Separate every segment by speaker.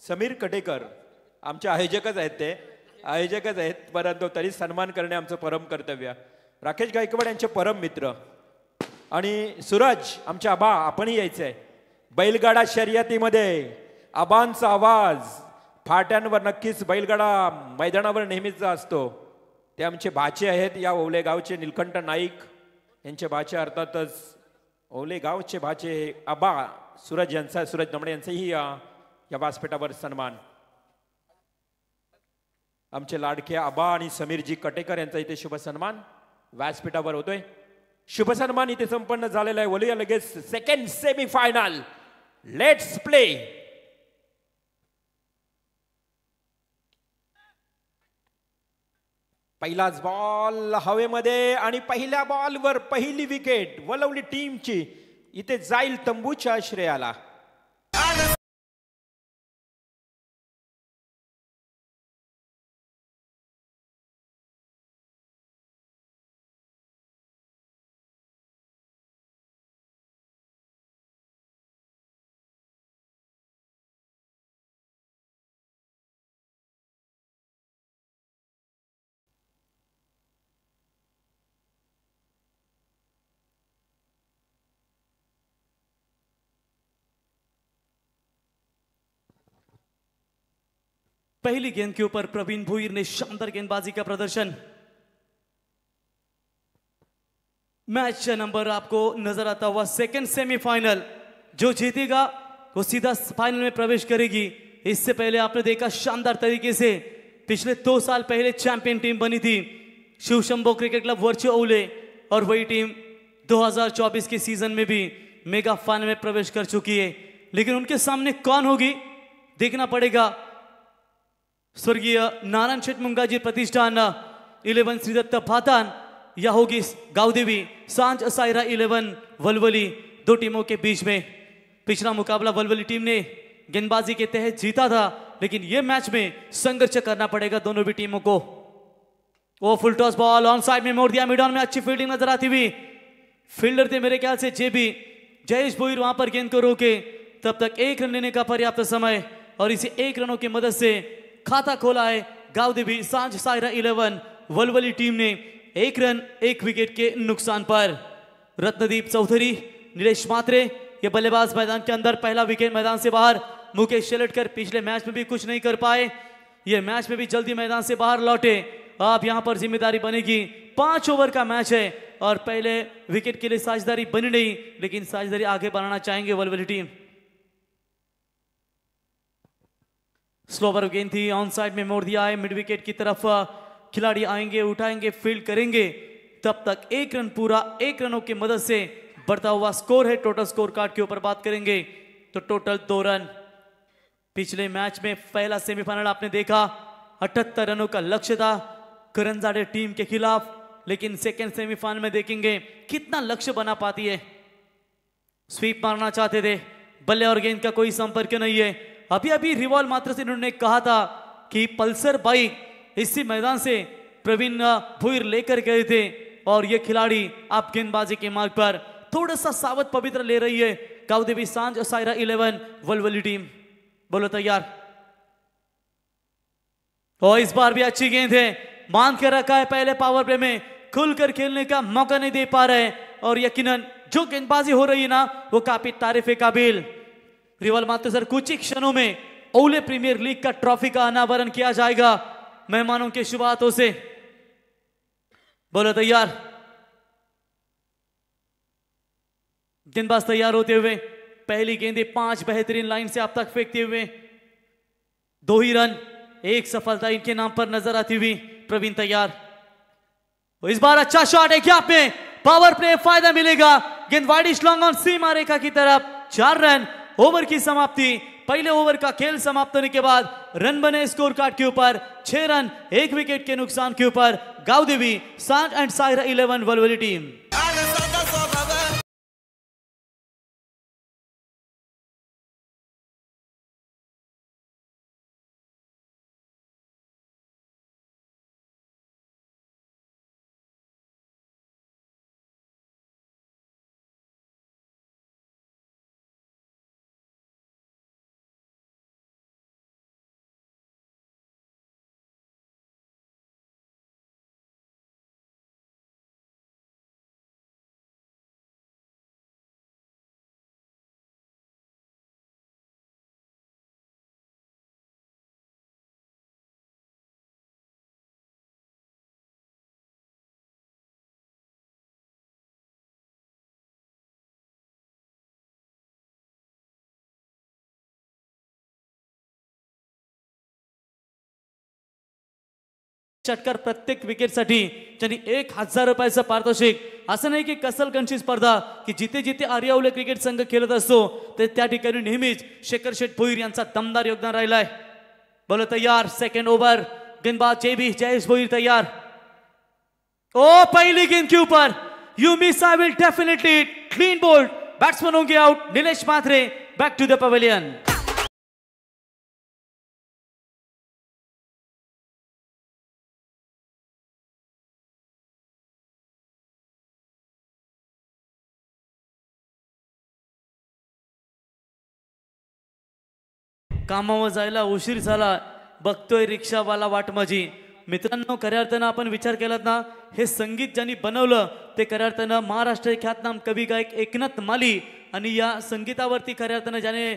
Speaker 1: समीर कटेकर आमचे आयोजकच आहेत, ते आयोजकच आहेत, परंतु तरी सन्मान करणे आमचं परम कर्तव्य. राकेश गायकवाड यांचे परम मित्र आणि सूरज आमचे आबा, आपणही यायचं आहे. बैलगाडा शर्यतीमध्ये आबांचा आवाज फाट्यांवर नक्कीच बैलगाडा मैदानावर नेहमीच असतो. ते आमचे भाचे आहेत, या ओवले गावचे निलकंठ नाईक यांचे भाचे, अर्थातच ओवले गावचे भाचे आबा सूरज यांचा, सूरज दमणे यांचाही या व्यासपीठावर सन्मान. आमचे लाडके आबा आणि समीरजी कटेकर यांचा इथे शुभ सन्मान व्यासपीठावर होतोय. शुभ सन्मान इथे संपन्न झालेला आहे. बोलूया लगेच second semi final. Let's play. पहिलाच बॉल हवेमध्ये आणि पहिल्या बॉलवर पहिली विकेट वलवली टीमची. इथे जाईल तंबूच्या श्रेयाला.
Speaker 2: पहली गेंद के ऊपर प्रवीण भुईर ने शानदार गेंदबाजी का प्रदर्शन. मैच नंबर आपको नजर आता हुआ सेकंड सेमीफाइनल. जो जीतेगा वो सीधा फाइनल में प्रवेश करेगी. इससे पहले आपने देखा शानदार तरीके से पिछले 2 साल पहले चैंपियन टीम बनी थी शिवशंभो क्रिकेट क्लब वर्चे ओले, और वही टीम 2024 के सीजन में भी मेगा फाइनल में प्रवेश कर चुकी है. लेकिन उनके सामने कौन होगी देखना पड़ेगा. स्वर्गीय नारायण शेठ मुंगाजी प्रतिष्ठान 11 श्रीदत्त भातान या होगी गावदेवी सांझ सायरा 11 वलवली. दो टीमों के बीच में पिछला मुकाबला वलवली टीम ने गेंदबाजी के तहत जीता था, लेकिन यह मैच में संघर्ष करना पड़ेगा दोनों भी टीमों को. वो फुल टॉस बॉल ऑन साइड में मोड़ दिया. मिड ऑन में अच्छी फील्डिंग नजर आती हुई. फील्डर थे मेरे ख्याल से जेबी जयेश भोईर, वहां पर गेंद को रोके. तब तक 1 रन लेने का पर्याप्त समय, और इसी 1 रनों की मदद से खाता खोला है गावदेवी सांझ सायरा 11 वलवली टीम ने. 1 रन 1 विकेट के नुकसान पर. रत्नदीप चौधरी, नीलेश मात्रे ये बल्लेबाज मैदान के अंदर. पहला विकेट मैदान से बाहर. मुकेश शेलटकर पिछले मैच में भी कुछ नहीं कर पाए, ये मैच में भी जल्दी मैदान से बाहर लौटे. अब यहां पर जिम्मेदारी बनेगी. 5 ओवर का मैच है और पहले विकेट के लिए साझेदारी बनी नहीं, लेकिन साझेदारी आगे बढ़ाना चाहेंगे वलवली टीम. स्लोवर गेंद थी, ऑन साइड में मोड़ दिया है. मिड विकेट की तरफ खिलाड़ी आएंगे, उठाएंगे, फील्ड करेंगे. तब तक 1 रन पूरा. 1 रनों की मदद से बढ़ता हुआ स्कोर है. टोटल स्कोर कार्ड के ऊपर बात करेंगे तो टोटल 2 रन. पिछले मैच में पहला सेमीफाइनल आपने देखा 78 रनों का लक्ष्य था करंजाड़े टीम के खिलाफ, लेकिन सेकेंड सेमीफाइनल में देखेंगे कितना लक्ष्य बना पाती है. स्वीप मारना चाहते थे, बल्ले और गेंद का कोई संपर्क नहीं है. अभी अभी रिवॉल्व मात्र से इन्होंने कहा था कि पल्सर बाइक इसी मैदान से प्रवीण भुईर लेकर गए थे, और ये खिलाड़ी आप गेंदबाजी के मार्ग पर थोड़ा सा सावध पवित्र ले रही है गावदेवी सांझ सायरा 11 वलवली टीम. बोलो तैयार. और इस बार भी अच्छी गेंद है, मान के रखा है. पहले पावर प्ले में खुलकर खेलने का मौका नहीं दे पा रहे, और यकीनन जो गेंदबाजी हो रही है ना वो काफी तारीफ काबिल. रिवल मात्र सर कुछ ही क्षणों में ओले प्रीमियर लीग का ट्रॉफी का अनावरण किया जाएगा मेहमानों के शुभ हाथों से. बोलो तैयार. गेंदबाज तैयार होते हुए पहली गेंदे 5 बेहतरीन लाइन से आप तक फेंकते हुए 2 ही रन 1 सफलता इनके नाम पर नजर आती हुई. प्रवीण तैयार. इस बार अच्छा शॉट है, क्या पे पावर प्ले फायदा मिलेगा. गेंद वाइडिश लॉन्ग ऑन सीमा रेखा की तरफ. 4 रन. ओवर की समाप्ति. पहले ओवर का खेल समाप्त होने के बाद रन बने स्कोर कार्ड के ऊपर 6 रन 1 विकेट के नुकसान के ऊपर. गावदेवी सांझ एंड सायरा 11 वलवली टीम. चटकर प्रत्येक विकेटसाठी त्यांनी 1000 रुपयाचं पारितोषिक. असं नाही की कसलकंची स्पर्धा की जिथे जिथे आर्यावले क्रिकेट संघ खेळत असतो ते त्या ठिकाणी नेहमीच शेखर शेठ भोईर यांचा दमदार योगदान राहिलाय. बोलो तयार, सेकंड ओव्हर, गेंदबाज जेबी जयेश भोईर तैयार. ओ पहली गेंद के ऊपर you miss, I will definitely clean bowled. Batsman होंगे out. Nilesh Mathre back to the pavilion. कामावर जायला उशीर झाला, बघतोय रिक्षावाला वाट माझी. मित्रांनो, खऱ्या अर्थानं आपण विचार केलात ना, हे संगीत ज्यांनी बनवलं ते खऱ्या अर्थानं महाराष्ट्र ख्यातनाम कवी गायक एकनाथ माली, आणि या संगीतावरती खऱ्या अर्थानं ज्याने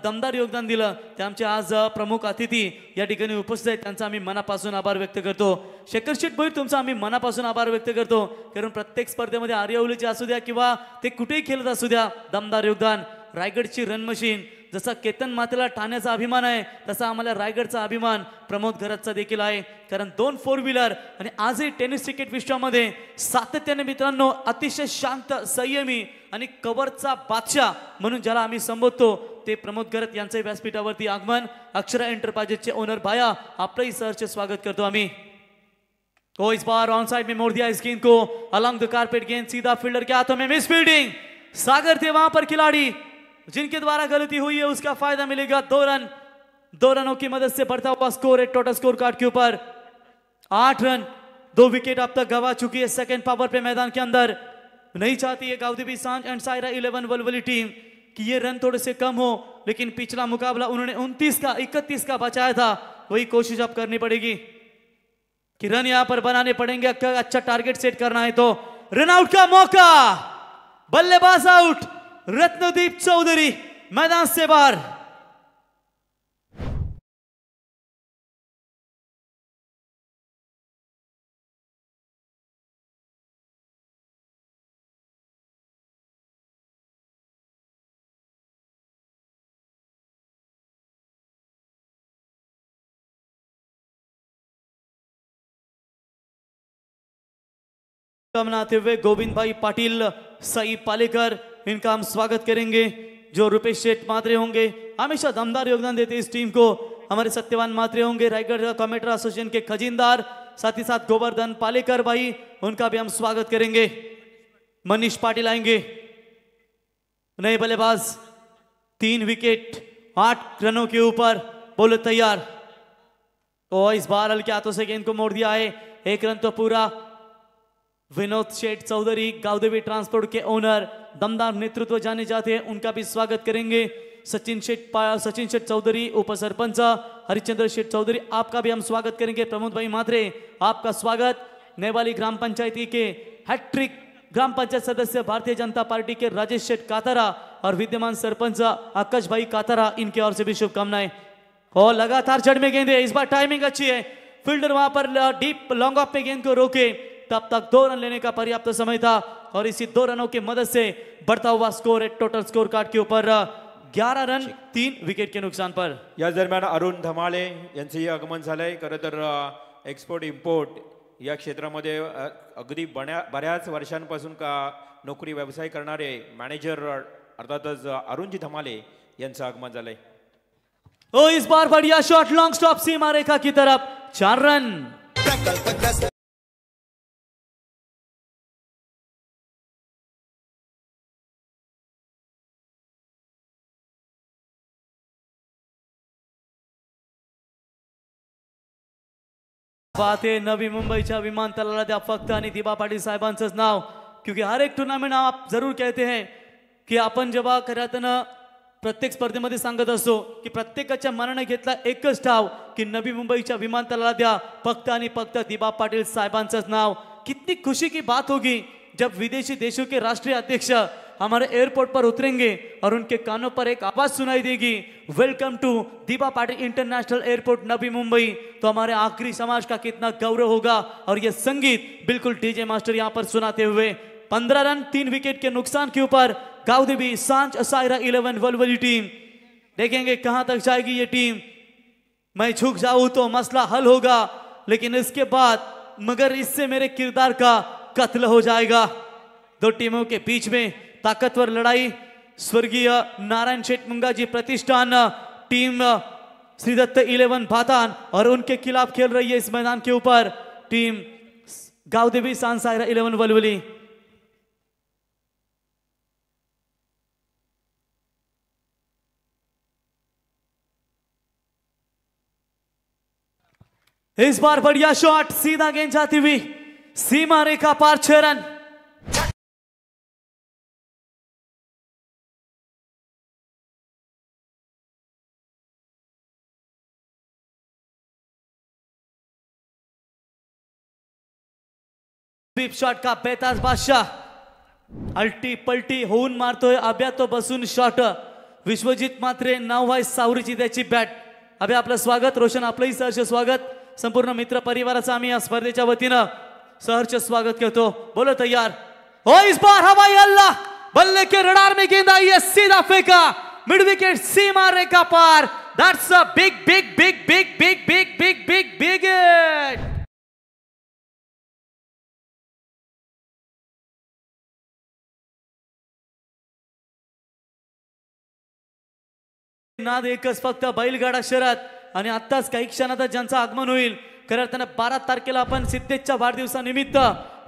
Speaker 2: दमदार योगदान दिलं ते आमचे आज प्रमुख अतिथी या ठिकाणी उपस्थित आहेत. त्यांचा आम्ही मनापासून आभार व्यक्त करतो. शेखर शेठ भोईर, तुमचा आम्ही मनापासून आभार व्यक्त करतो, कारण प्रत्येक स्पर्धेमध्ये आर्यावलीचे असू द्या किंवा ते कुठेही खेळत असू द्या, दमदार योगदान. रायगडची रन मशीन, जसा केतन मातेला ठाण्याचा अभिमान आहे तसा आम्हाला रायगडचा अभिमान प्रमोद घरतचा देखील आहे, कारण 2 4 व्हीलर आणि आजही टेनिस क्रिकेट विश्वामध्ये सातत्याने मित्रांनो अतिशय शांत, संयमी आणि कव्हरचा बादशाह म्हणून ज्याला आम्ही संबोधतो ते प्रमोद घरत यांचे व्यासपीठावरती आगमन. अक्षरा एंटरप्राइजेसचे ओनर भाया, आपलंही सहर्ष स्वागत करतो आम्ही. ओ इस बार ऑन साइड में मोड़ दिया इस गेंद को, अलॉन्ग द कारपेट गेंद सीधा फील्डर के हाथों में. मिस फील्डिंग, सागर थे वहां पर खिलाड़ी जिनके द्वारा गलती हुई है उसका फायदा मिलेगा. 2 रन, 2 रनों की मदद से बढ़ता हुआ स्कोर है टोटल स्कोर कार्ड के ऊपर. 8 रन, 2 विकेट अब तक गवा चुकी है सेकंड पावर पे मैदान के अंदर. नहीं चाहती है गाउदेवी सांझ एंड सायरा 11 वलवली टीम कि ये रन थोड़े से कम हो, लेकिन पिछला मुकाबला उन्होंने 31 का बचाया था, वही कोशिश अब करनी पड़ेगी कि रन यहां पर बनाने पड़ेंगे. अच्छा टारगेट सेट करना है तो. रन आउट का मौका, बल्लेबाज आउट. रत्नदीप चौधरी मैदान से बाहर. आते हुए गोविंद भाई पाटिल, साई पालेकर, इनका हम स्वागत करेंगे. जो रुपेश शेठ मात्रे होंगे, हमेशा दमदार योगदान देते इस टीम को. हमारे सत्यवान मात्रे होंगे, रायगढ़ कमेटर एसोसिएशन के खजीनदार, साथ ही साथ गोवर्धन पालेकर भाई, उनका भी हम स्वागत करेंगे. मनीष पाटिल आएंगे, नए बल्लेबाज. 3 विकेट 8 रनों के ऊपर. बोलो तैयार. तो इस बार हल्के हाथों से गेंद को मोड़ दिया है. 1 रन तो पूरा. विनोद शेठ चौधरी, गावदेवी ट्रांसपोर्ट के ओनर, दमदार नेतृत्व जाने जाते हैं, उनका भी स्वागत करेंगे. सचिन शेठ चौधरी उप सरपंच, हरिचंद्र शेठ चौधरी, आपका भी हम स्वागत करेंगे. प्रमोद भाई मात्रे, आपका स्वागत. नेवाली ग्राम पंचायती के हैट्रिक ग्राम पंचायत सदस्य भारतीय जनता पार्टी के राजेश शेठ कातारा और विद्यमान सरपंच आकाश भाई कातारा, इनके ओर से भी शुभकामनाएं. और लगातार जड़ में गेंदे, इस बार टाइमिंग अच्छी है. फील्डर वहां पर डीप लॉन्ग ऑफ में गेंद को रोके, तब तक 2 रन लेने का पर्याप्त समय था और इसी 2 रनों की मदद से बढ़ता हुआ स्कोर है टोटल स्कोर कार्ड के ऊपर 11 रन 3 विकेट के नुकसान पर.
Speaker 1: या दरम्यान अरुण धमाळे यांचंही आगमन झालंय. खरं तर एक्सपोर्ट इम्पोर्ट या क्षेत्रामध्ये अगदी बऱ्याच वर्षांपासून का नोकरी व्यवसाय करणारे मॅनेजर अर्थातच अरुणजी धमाळे यांचं आगमन झालंय.
Speaker 2: ओ इस बार बढ़िया शॉट, लॉन्ग स्टॉप सीमा रेखा की तरफ. 4 रन. बात है नवी मुंबईच्या विमानतळाला द्या फक्त आणि दिबा पाटील साहेबांचंच नाव, क्योंकि हर एक टूर्नामेंट आप जरूर कहते हैं की आपण जेव्हा खऱ्यातनं प्रत्येक स्पर्धेमध्ये सांगत असतो की प्रत्येकाच्या मनाने घेतला एकच ठाव की नवी मुंबईच्या विमानतळाला द्या फक्त आणि फक्त दिबा पाटील साहेबांचंच नाव. कितनी खुशी की बात होगी जब विदेशी देशों के राष्ट्रीय अध्यक्ष हमारे एयरपोर्ट पर उतरेंगे और उनके कानों पर एक आवाज सुनाई देगी, वेलकम टू दिबा पाटिल इंटरनेशनल एयरपोर्ट नवी मुंबई. तो हमारे आखिरी समाज का कितना गौरव होगा. और ये संगीत बिल्कुल डीजे मास्टर यहाँ पर सुनाते हुए 15 रन 3 विकेट के नुकसान के ऊपर गावदेवी सांझ सायरा 11 वलवली टीम. देखेंगे कहां तक जाएगी ये टीम. मैं झुक जाऊं तो मसला हल होगा, लेकिन इसके बाद मगर इससे मेरे किरदार का कत्ल हो जाएगा। दो टीमों के बीच में ताकतवर लड़ाई। स्वर्गीय नारायण शेठ मुंगाजी प्रतिष्ठान टीम श्रीदत्त 11 भातान और उनके खिलाफ खेल रही है इस मैदान के ऊपर टीम गावदेवी सांसायरा 11 वलवली। इस बार बढ़िया शॉट, सीधा गेंद जाती हुई सीमा रेखा पार 6 रन। स्वीप शॉट का बेताज बादशाह अल्टी पलटी होऊन मारतोय अभ्या तो बसून शॉट। विश्वजित मात्रे नाव आहे सावरीची त्याची बॅट। अभ्या आपलं स्वागत, रोशन आपलंही सहर्ष स्वागत, संपूर्ण मित्र परिवाराचं आम्ही या स्पर्धेच्या वतीनं सहर्ष स्वागत करतो। बोलो तैयार हो। इस बार हवाई अल्लाह बल्ले के रडार में गेंद आई है, सीधा फेंका मिड विकेट सीमा रेखा पार। That's a big big big big big big big big big hit. नाद एकच फक्त बैलगाडा शर्यत आणि आत्ताच काही क्षणातच ज्यांचं आगमन होईल खरं त्यांना 12 तारखेला आपण सिद्धेशच्या वाढदिवसानिमित्त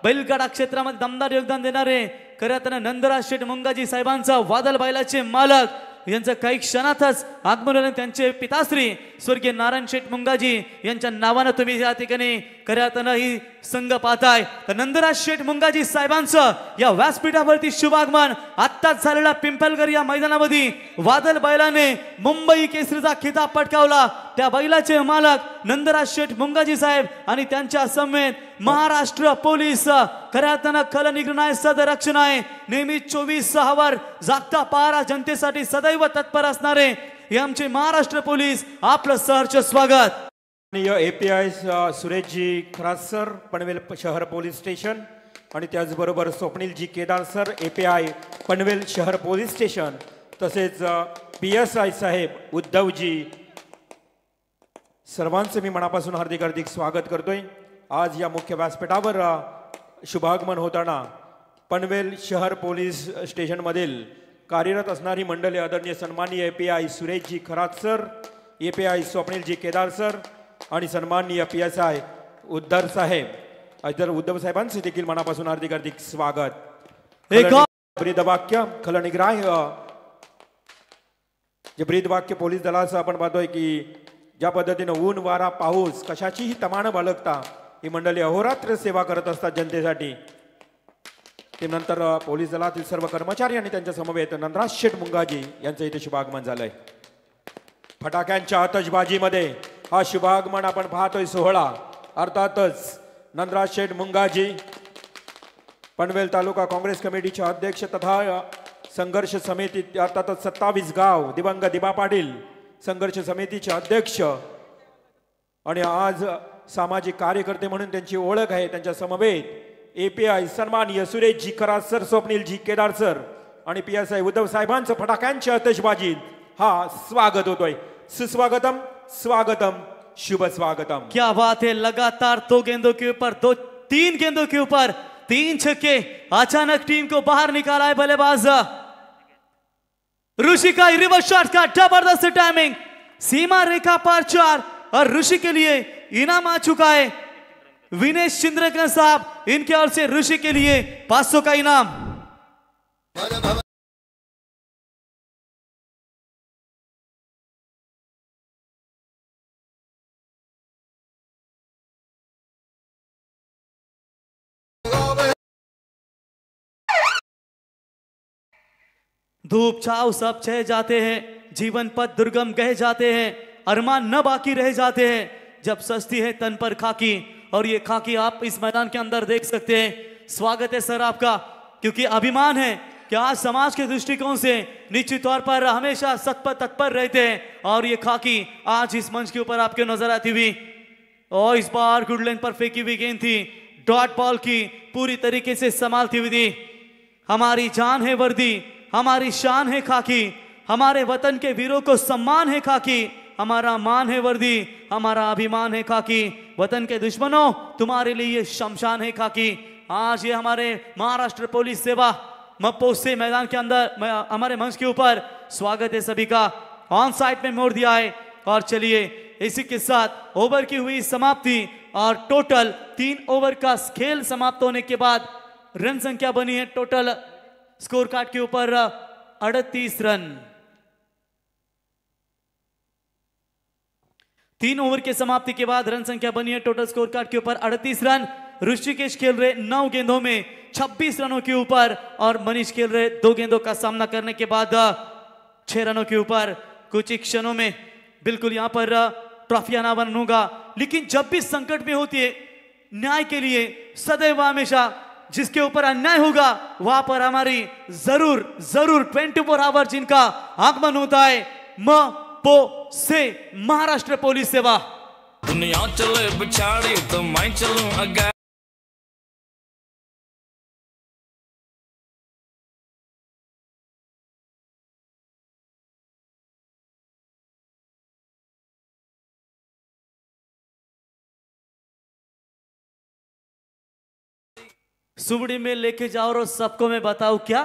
Speaker 2: बैलगाडा क्षेत्रामध्ये दमदार योगदान देणारे खरं त्यांना नंदराज शेठ मुंगाजी साहेबांचा वादल बैलाचे मालक यांचं काही क्षणातच आगमन होईल। त्यांचे पिताश्री स्वर्गीय नारायण शेठ मुंगाजी यांच्या नावानं तुम्ही या ठिकाणी खऱ्या अर्थानं ही संघ पाहताय। तर नंदराज शेठ मुंगाजी साहेबांचं या व्यासपीठावरती शुभागमन आत्ताच झालेल्या पिंपलगर या मैदानामध्ये वादल बैलाने मुंबई केसरीचा खिताब पटकावला। त्या बैलाचे मालक नंदराज शेठ मुंगाजी साहेब आणि त्यांच्या समेत महाराष्ट्र पोलीस खऱ्या अर्थानं खलनिग्रह आहे, सदरक्षण आहे, नेहमी 24/6 जागता पहारा जनतेसाठी सदैव तत्पर असणारे हे आमचे महाराष्ट्र पोलीस आपलं सहर्ष स्वागत।
Speaker 1: API सुरेशजी खरात सर पनवेल शहर पोलीस स्टेशन आणि त्याचबरोबर स्वप्नीलजी केदार सर API पनवेल शहर पोलीस स्टेशन तसेच PSI साहेब उद्धवजी सर्वांचे मी मनापासून हार्दिक हार्दिक स्वागत करतोय। आज या मुख्य व्यासपीठावर शुभागमन होताना पनवेल शहर पोलीस स्टेशन मधील कार्यरत असणारी मंडळी आदरणीय सन्माननीय API Sureshji Kharat sir, API Swapnilji Kedar sir आणि सन्माननीय PSI उद्धव साहेब उद्धव साहेबांचे देखील मनापासून हार्दिक हार्दिक स्वागत। ब्रीदवाक्य खलनिग्रह जे ब्रीदवाक्य पोलीस दलाचं आपण पाहतोय की ज्या पद्धतीने ऊन वारा पाऊस कशाचीही तमानं बाळगता ही मंडळी अहोरात्र सेवा करत असतात जनतेसाठी। ते नंतर पोलीस दलातील सर्व कर्मचारी आणि त्यांच्या समवेत नंदराज शेठ मुंगाजी यांचं इथे शुभागमन झालंय। फटाक्यांच्या आतषबाजीमध्ये हा शुभागमन आपण पाहतोय सोहळा। अर्थातच नंदराज शेठ मुंगाजी पनवेल तालुका काँग्रेस कमिटीचे अध्यक्ष तथा संघर्ष समिती अर्थातच 27 गाव दिवंगत दिबा पाटील संघर्ष समितीचे अध्यक्ष आणि आज सामाजिक कार्यकर्ते म्हणून त्यांची ओळख आहे। त्यांच्या समवेत API सन्माननीय सुरेशजी खरात सर, स्वप्नीलजी केदार सर आणि PSI उद्धव साहेबांचं फटाक्यांच्या आतषबाजीत हा स्वागत होतोय। सुस्वागतम, स्वागतम, शुभ स्वागतम।
Speaker 2: क्या बात है, लगातार 2 गेंदों के ऊपर 3 गेंदों के ऊपर 3 छक्के, अचानक टीम को बाहर निकाला है बल्लेबाज ऋषि का रिवर्स शॉट का जबरदस्त टाइमिंग, सीमा रेखा पार 4 और ऋषि के लिए इनाम आ चुका है। विनेश चिंद्रकर साहब, इनके ओर से ऋषि के लिए 500 का इनाम। धूप छाव सब छह जाते हैं, जीवन पथ दुर्गम कह जाते हैं, अरमान न बाकी रह जाते हैं जब सस्ती है तन पर खाकी। और ये खाकी आप इस मैदान के अंदर देख सकते हैं। स्वागत है सर आपका, क्योंकि अभिमान है कि आज समाज के दृष्टिकोण से निश्चित तौर पर हमेशा सतपथ तत्पर रहते हैं और ये खाकी आज इस मंच के ऊपर आपके नजर आती हुई। और इस बार गुड लाइन पर फेंकी हुई गेंद थी, डॉट बॉल की पूरी तरीके से संभालती हुई थी। हमारी जान है वर्दी, हमारी शान है खाकी, हमारे वतन के वीरों को सम्मान है खाकी हमारा मान है वर्दी, हमारा अभिमान है खाकी। वतन के दुश्मनों, तुम्हारे लिए ये शमशान है खाकी। आज ये हमारे महाराष्ट्र पुलिस सेवा मप्पो से मैदान के अंदर हमारे मंच के ऊपर स्वागत है सभी का। ऑन साइड में मोड़ दिया है। और चलिए इसी के साथ ओवर की हुई समाप्ति और टोटल 3 ओवर का खेल समाप्त होने के बाद रन संख्या बनी है टोटल स्कोर कार्ड के ऊपर 38 रन। 3 ओवर के समाप्ति के बाद रन संख्या बनी है टोटल स्कोर कार्ड के ऊपर 38 रन। ऋषिकेश खेल रहे 9 गेंदों में 26 रनों के ऊपर और मनीष खेल रहे 2 गेंदों का सामना करने के बाद 6 रनों के ऊपर। कुछ ही क्षणों में बिल्कुल यहां पर ट्रॉफी अनावरण होगा। लेकिन जब भी संकट में होती है, न्याय के लिए सदैव हमेशा जिसके ऊपर अन्याय होगा वहां पर हमारी जरूर जरूर 24 आवर जिनका आगमन होता है मप्पो से महाराष्ट्र पुलिस सेवा।
Speaker 3: दुनिया चले बिछाड़ी तो मैं चलूं आगे।
Speaker 2: सुबड़ी में लेके जाओ और सबको मैं बताऊं क्या,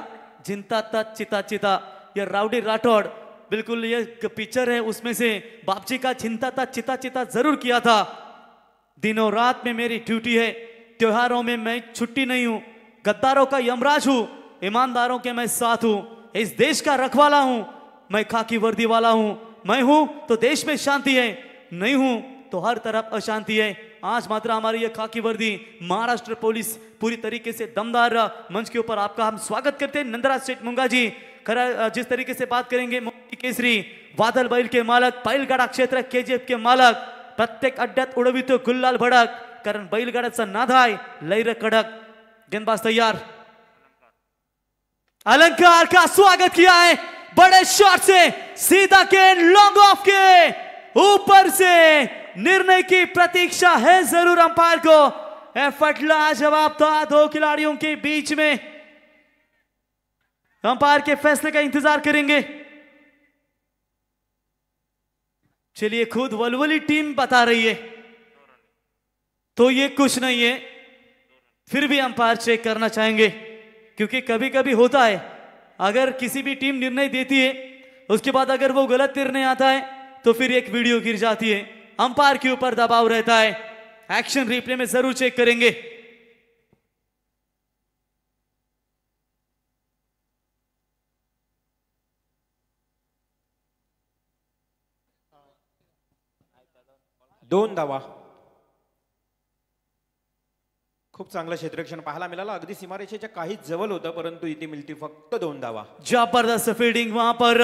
Speaker 2: जिंता ता चिता चिता। ये राउडी राठौड़ बिल्कुल ये पिक्चर है, उसमें से बापजी का चिंता ता चिता चिता जरूर किया था। दिनों रात में मेरी ड्यूटी है, त्योहारों में मैं छुट्टी नहीं हूं। गद्दारों का यमराज हूं, ईमानदारों के मैं साथ हूं। इस देश का रखवाला हूं, मैं खाकी वर्दी वाला हूं। मैं हूं तो देश में शांति है, नहीं हूं तो हर तरफ अशांति है। आज मात्र हमारी ये खाकी वर्दी महाराष्ट्र पुलिस पूरी तरीके से दमदार मंच के ऊपर आपका हम स्वागत करते हैं। नंदराज सेठ मुंगा जी खरा जिस तरीके से बात करेंगे, मोती केसरी वादल बैल के मालक, बैलगाडा क्षेत्र केजीएफ के मालक, प्रत्येक अड्ड्यात उडवितो गुल्लाल भडक, कारण बैलगाड्याचा नाद आहे लैर कडक। गेंदबाज तैयार, अलंकार का स्वागत किया है बड़े शॉट से, सीधा के लॉन्ग ऑफ के ऊपर से। निर्णय की प्रतीक्षा है जरूर अंपायर को। एफर्ट लाजवाब था 2 खिलाड़ियों के बीच में। अंपायर के फैसले का इंतजार करेंगे। चलिए खुद वलवली टीम बता रही है तो ये कुछ नहीं है, फिर भी अंपायर चेक करना चाहेंगे क्योंकि कभी कभी होता है अगर किसी भी टीम निर्णय देती है उसके बाद अगर वो गलत निर्णय आता है तो फिर एक वीडियो गिर जाती है, अंपायर के ऊपर दबाव रहता है। एक्शन रिप्ले में जरूर चेक करेंगे।
Speaker 1: दोन धावा, खूप चांगलं क्षेत्ररक्षण पाहायला मिळालं, अगदी सीमारेषेच्या काहीच जवळ होतं, परंतु इथे मिळती फक्त 2 धावा।
Speaker 2: जबरदस्त फील्डिंग, वहां पर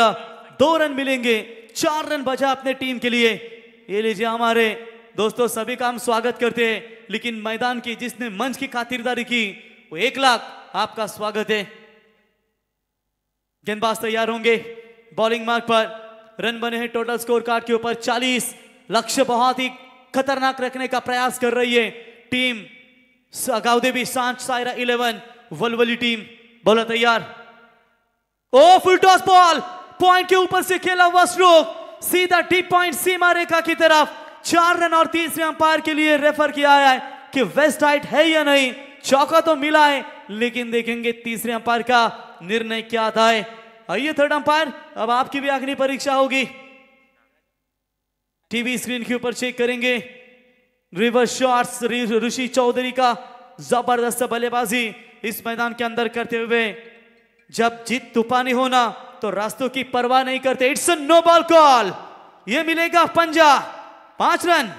Speaker 2: 2 रन मिलेंगे, 4 रन बचा अपने टीम के लिए। ये लीजिए हमारे दोस्तों, सभी का हम स्वागत करते हैं, लेकिन मैदान की जिसने मंच की खातिरदारी की वो 1 लाख आपका स्वागत है। गेंदबाज तैयार होंगे, बॉलिंग मार्क पर। रन बने हैं टोटल स्कोर कार्ड के ऊपर 40। लक्ष्य बहुत ही खतरनाक रखने का प्रयास कर रही है टीम गावदेवी सांच सायरा 11 वलवली टीम। बॉलर तैयार, ओ फुल टॉस बॉल, पॉइंट के ऊपर से खेला हुआ स्ट्रोक सीधा डीप पॉइंट सीमा रेखा की तरफ। 4 रन और तीसरे अंपायर के लिए रेफर किया है कि वेस्ट हाइट है या नहीं। चौका तो मिला है, लेकिन देखेंगे तीसरे अंपायर का निर्णय क्या आता है। आइए थर्ड अंपायर, अब आपकी भी अग्नि परीक्षा होगी। टीवी स्क्रीन के ऊपर चेक करेंगे रिवर्स शॉट्स ऋषि चौधरी का जबरदस्त बल्लेबाजी इस मैदान के अंदर करते हुए। जब जीत तूफानी होना तो रास्तों की परवाह नहीं करते। It's a no ball call, ये मिलेगा पंजा, 5 रन।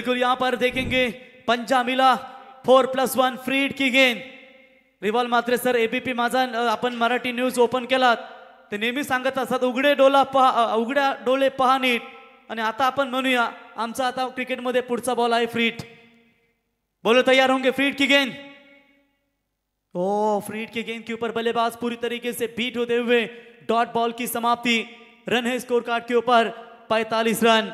Speaker 2: बिल्कुल यहां पर देखेंगे पंजा मिला, 4+1 फ्रीड की गेंद। रिवॉल मात्र सर एबीपी माझा आपण मराठी न्यूज ओपन केलात ते नेहमी सांगत असतात उघड्या डोळे पहा नीट। आणि आता आपण म्हणूया आमचा आता क्रिकेटमध्ये पुढचा बॉल आहे फ्रीड। बॉलर तैयार होंगे, फ्रीड की गेंद ओ फ्रीड के गेंद के ऊपर बल्लेबाज पूरी तरीके से बीट होते हुए डॉट बॉल की समाप्ति। रन है स्कोर कार्ड के ऊपर 45 रन।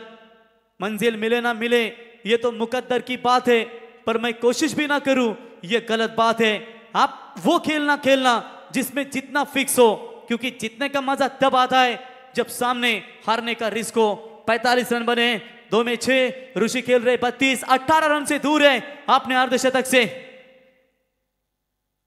Speaker 2: मंजिल मिले ना मिले ये तो मुकद्दर की बात है, पर मैं कोशिश भी ना करूं ये गलत बात है। आप वो खेलना खेलना जिसमें जितना फिक्स हो, क्योंकि जीतने का मजा तब आता है जब सामने हारने का रिस्क हो। 45 रन बने, 2 में 6। ऋषि खेल रहे 32, 18 रन से दूर है अपने अर्धशतक से।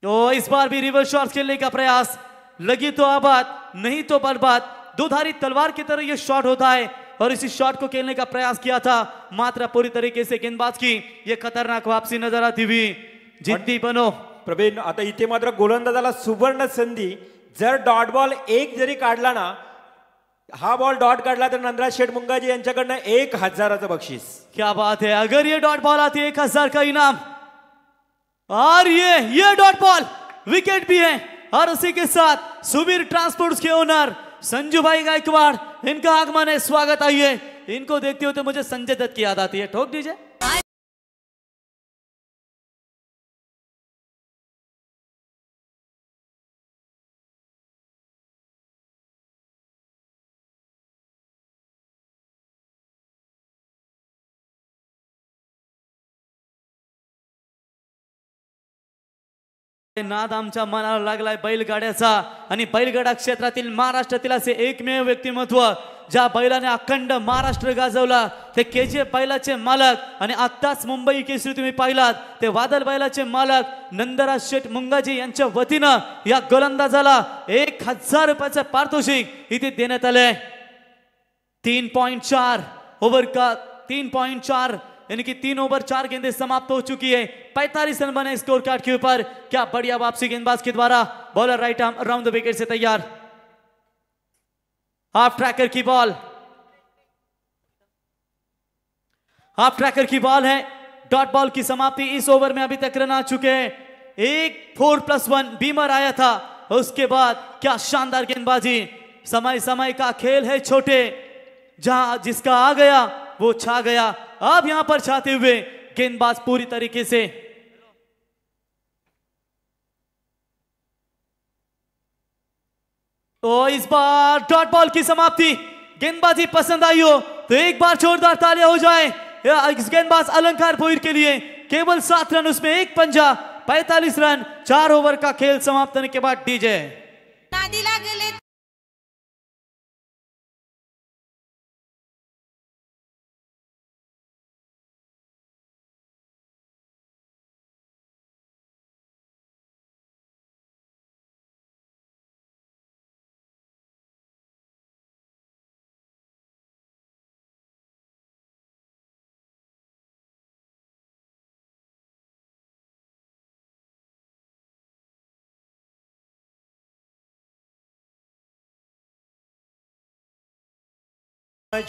Speaker 2: तो इस बार भी रिवर्स शॉट खेलने का प्रयास, लगी तो आबाद नहीं तो बर्बाद। दोधारी तलवार की तरह यह शॉट होता है और इसी शॉट को खेलने का प्रयास किया था, मात्र पूरी तरीके से गेंदबाज की यह खतरनाक वापसी नजर आती हुई। जिद्दी बनो
Speaker 1: प्रवीण, आता इथे मात्र गोलंदाजाला सुवर्ण संधी। जर डॉट बॉल एक जरी काढला ना, हा बॉल डॉट काढला तर नंदराज शेठ मुंगाजी यांच्याकडनं 1000चं बक्षीस।
Speaker 2: क्या बात है, अगर ये डॉट बॉल आती है 1000 का इनाम। और ये डॉट बॉल विकेट भी है। और उसी के साथ सुबीर ट्रांसपोर्ट्स के ओनर संजू भाई गायकवाड़, इनका आगमन है, स्वागत। आइए, इनको देखते हो तो मुझे संजय दत्त की याद आती है। ठोक दीजिए। नाद आमच्या मनाला लागलाय बैलगाड्याचा, आणि बैलगाडा क्षेत्रातील महाराष्ट्रातील असे एकमेव व्यक्तिमत्व ज्या बैलाने अखंड महाराष्ट्र गाजवला, ते KGF बैलाचे मालक। आणि आत्ताच मुंबई केसरी तुम्ही पाहिलात, ते वादळ बैलाचे मालक नंदराज शेठ मुंगाजी यांच्या वतीनं या गोलंदाजाला 1000 रुपयाचं पारितोषिक इथे देण्यात आलंय। 3.4 ओव्हर का 3.4 यानी कि 3 ओवर 4 गेंदें समाप्त हो चुकी है। 45 रन बने स्कोर कार्ड के ऊपर। क्या बढ़िया वापसी गेंदबाज के द्वारा। Bowler right arm around the wicket से तैयार। हाफ ट्रैकर की बॉल, हाफ ट्रैकर की बॉल है। डॉट बॉल की समाप्ति। इस ओवर में अभी तक रन आ चुके हैं। 4+1 बीमर आया था, उसके बाद क्या शानदार गेंदबाजी। समय समय का खेल है छोटे, जहां जिसका आ गया वो छा गया। अब यहां पर छाते हुए गेंदबाज पूरी तरीके से। तो इस बार डॉट बॉल की समाप्ति। गेंदबाजी पसंद आई हो तो एक बार जोरदार तालियां हो जाए इस गेंदबाज अलंकार भोईर के लिए। केवल 7 रन, उसमें एक पंजा। 45 रन, 4 ओवर का खेल समाप्त होने के बाद डीजे
Speaker 4: नादीला गेले।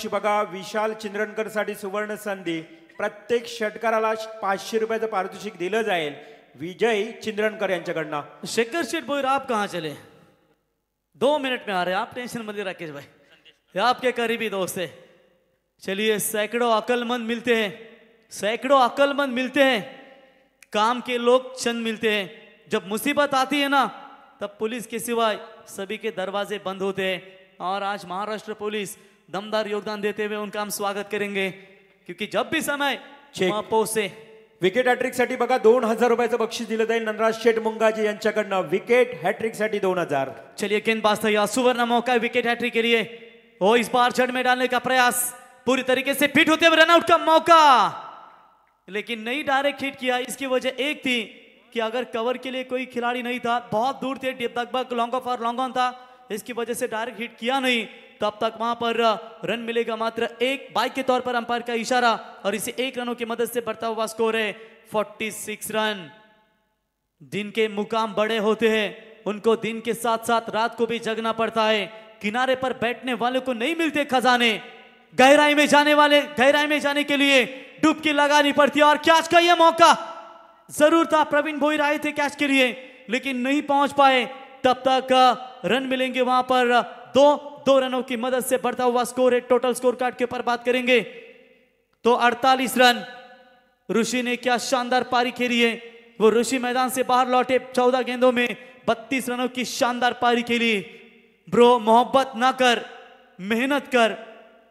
Speaker 1: बघा, विशाल चिंद्रनकर साठी सुवर्ण संधी। प्रत्येक षटकाराला 500 रुपयाचं पारितोषिक दिलं जाईल विजय चिंद्रनकर यांच्याकडनं।
Speaker 2: शेखर शेठ भोईर, आप कहां चले? 2 मिनट में आ रहे हैं आप, टेंशन मत लीजिए राकेश भाई, ये आपके करीबी दोस्त है। चलिए, सैकड़ों अक्लमंद मिलते हैं, सैकड़ों अक्लमंद मिलते हैं, काम के लोग चंद मिलते हैं। जब मुसीबत आती है ना, तब पुलिस के सिवाय सभी के दरवाजे बंद होते हैं। और आज महाराष्ट्र पुलिस दमदार योगदान देते हुए उनका हम स्वागत करेंगे, क्योंकि जब भी समय पहुंचे।
Speaker 1: विकेट हॅट्रिक साठी बघा 2000 रुपयाचं बक्षीस दिलं जाईल नंदराज शेठ मुंगाजी यांच्याकडनं। विकेट हॅट्रिक साठी 2000।
Speaker 2: चलिए, गेंदबाज तैयार, सुवर्ण मौका है विकेट हैट्रिक के लिए। ओ इस बार जड़ में डालने का प्रयास, पूरी तरीके से फिट होते हुए रनआउट का मौका, लेकिन नहीं डायरेक्ट हिट किया। इसकी वजह एक थी कि अगर कवर के लिए कोई खिलाड़ी नहीं था, बहुत दूर थे, लगभग लॉन्ग ऑफ और लॉन्ग ऑन था, इसकी वजह से डायरेक्ट हिट किया नहीं। तब तक वहां पर रन मिलेगा मात्र 1 बाइक के तौर पर अंपायर का इशारा, और इसे 1 रनों की मदद से बढ़ता हुआ स्कोर है 46 रन। दिन के मुकाम बड़े होते हैं, उनको दिन के साथ साथ रात को भी जगना पड़ता है। किनारे पर बैठने वालों को नहीं मिलते खजाने, गहराई में जाने के लिए डुबकी लगानी पड़ती है। और कैच का यह मौका जरूर था, प्रवीण भोईर आए थे कैच के लिए लेकिन नहीं पहुंच पाए। तब तक रन मिलेंगे वहां पर 2 रनों की मदद से बढ़ता हुआ स्कोर है। टोटल स्कोर कार्ड के ऊपर बात करेंगे तो 48 रन। ऋषि ने क्या शानदार पारी खेली है, वो ऋषि मैदान से बाहर लौटे 14 गेंदों में 32 रनों की शानदार पारी खेली। ब्रो मोहब्बत ना कर, मेहनत कर।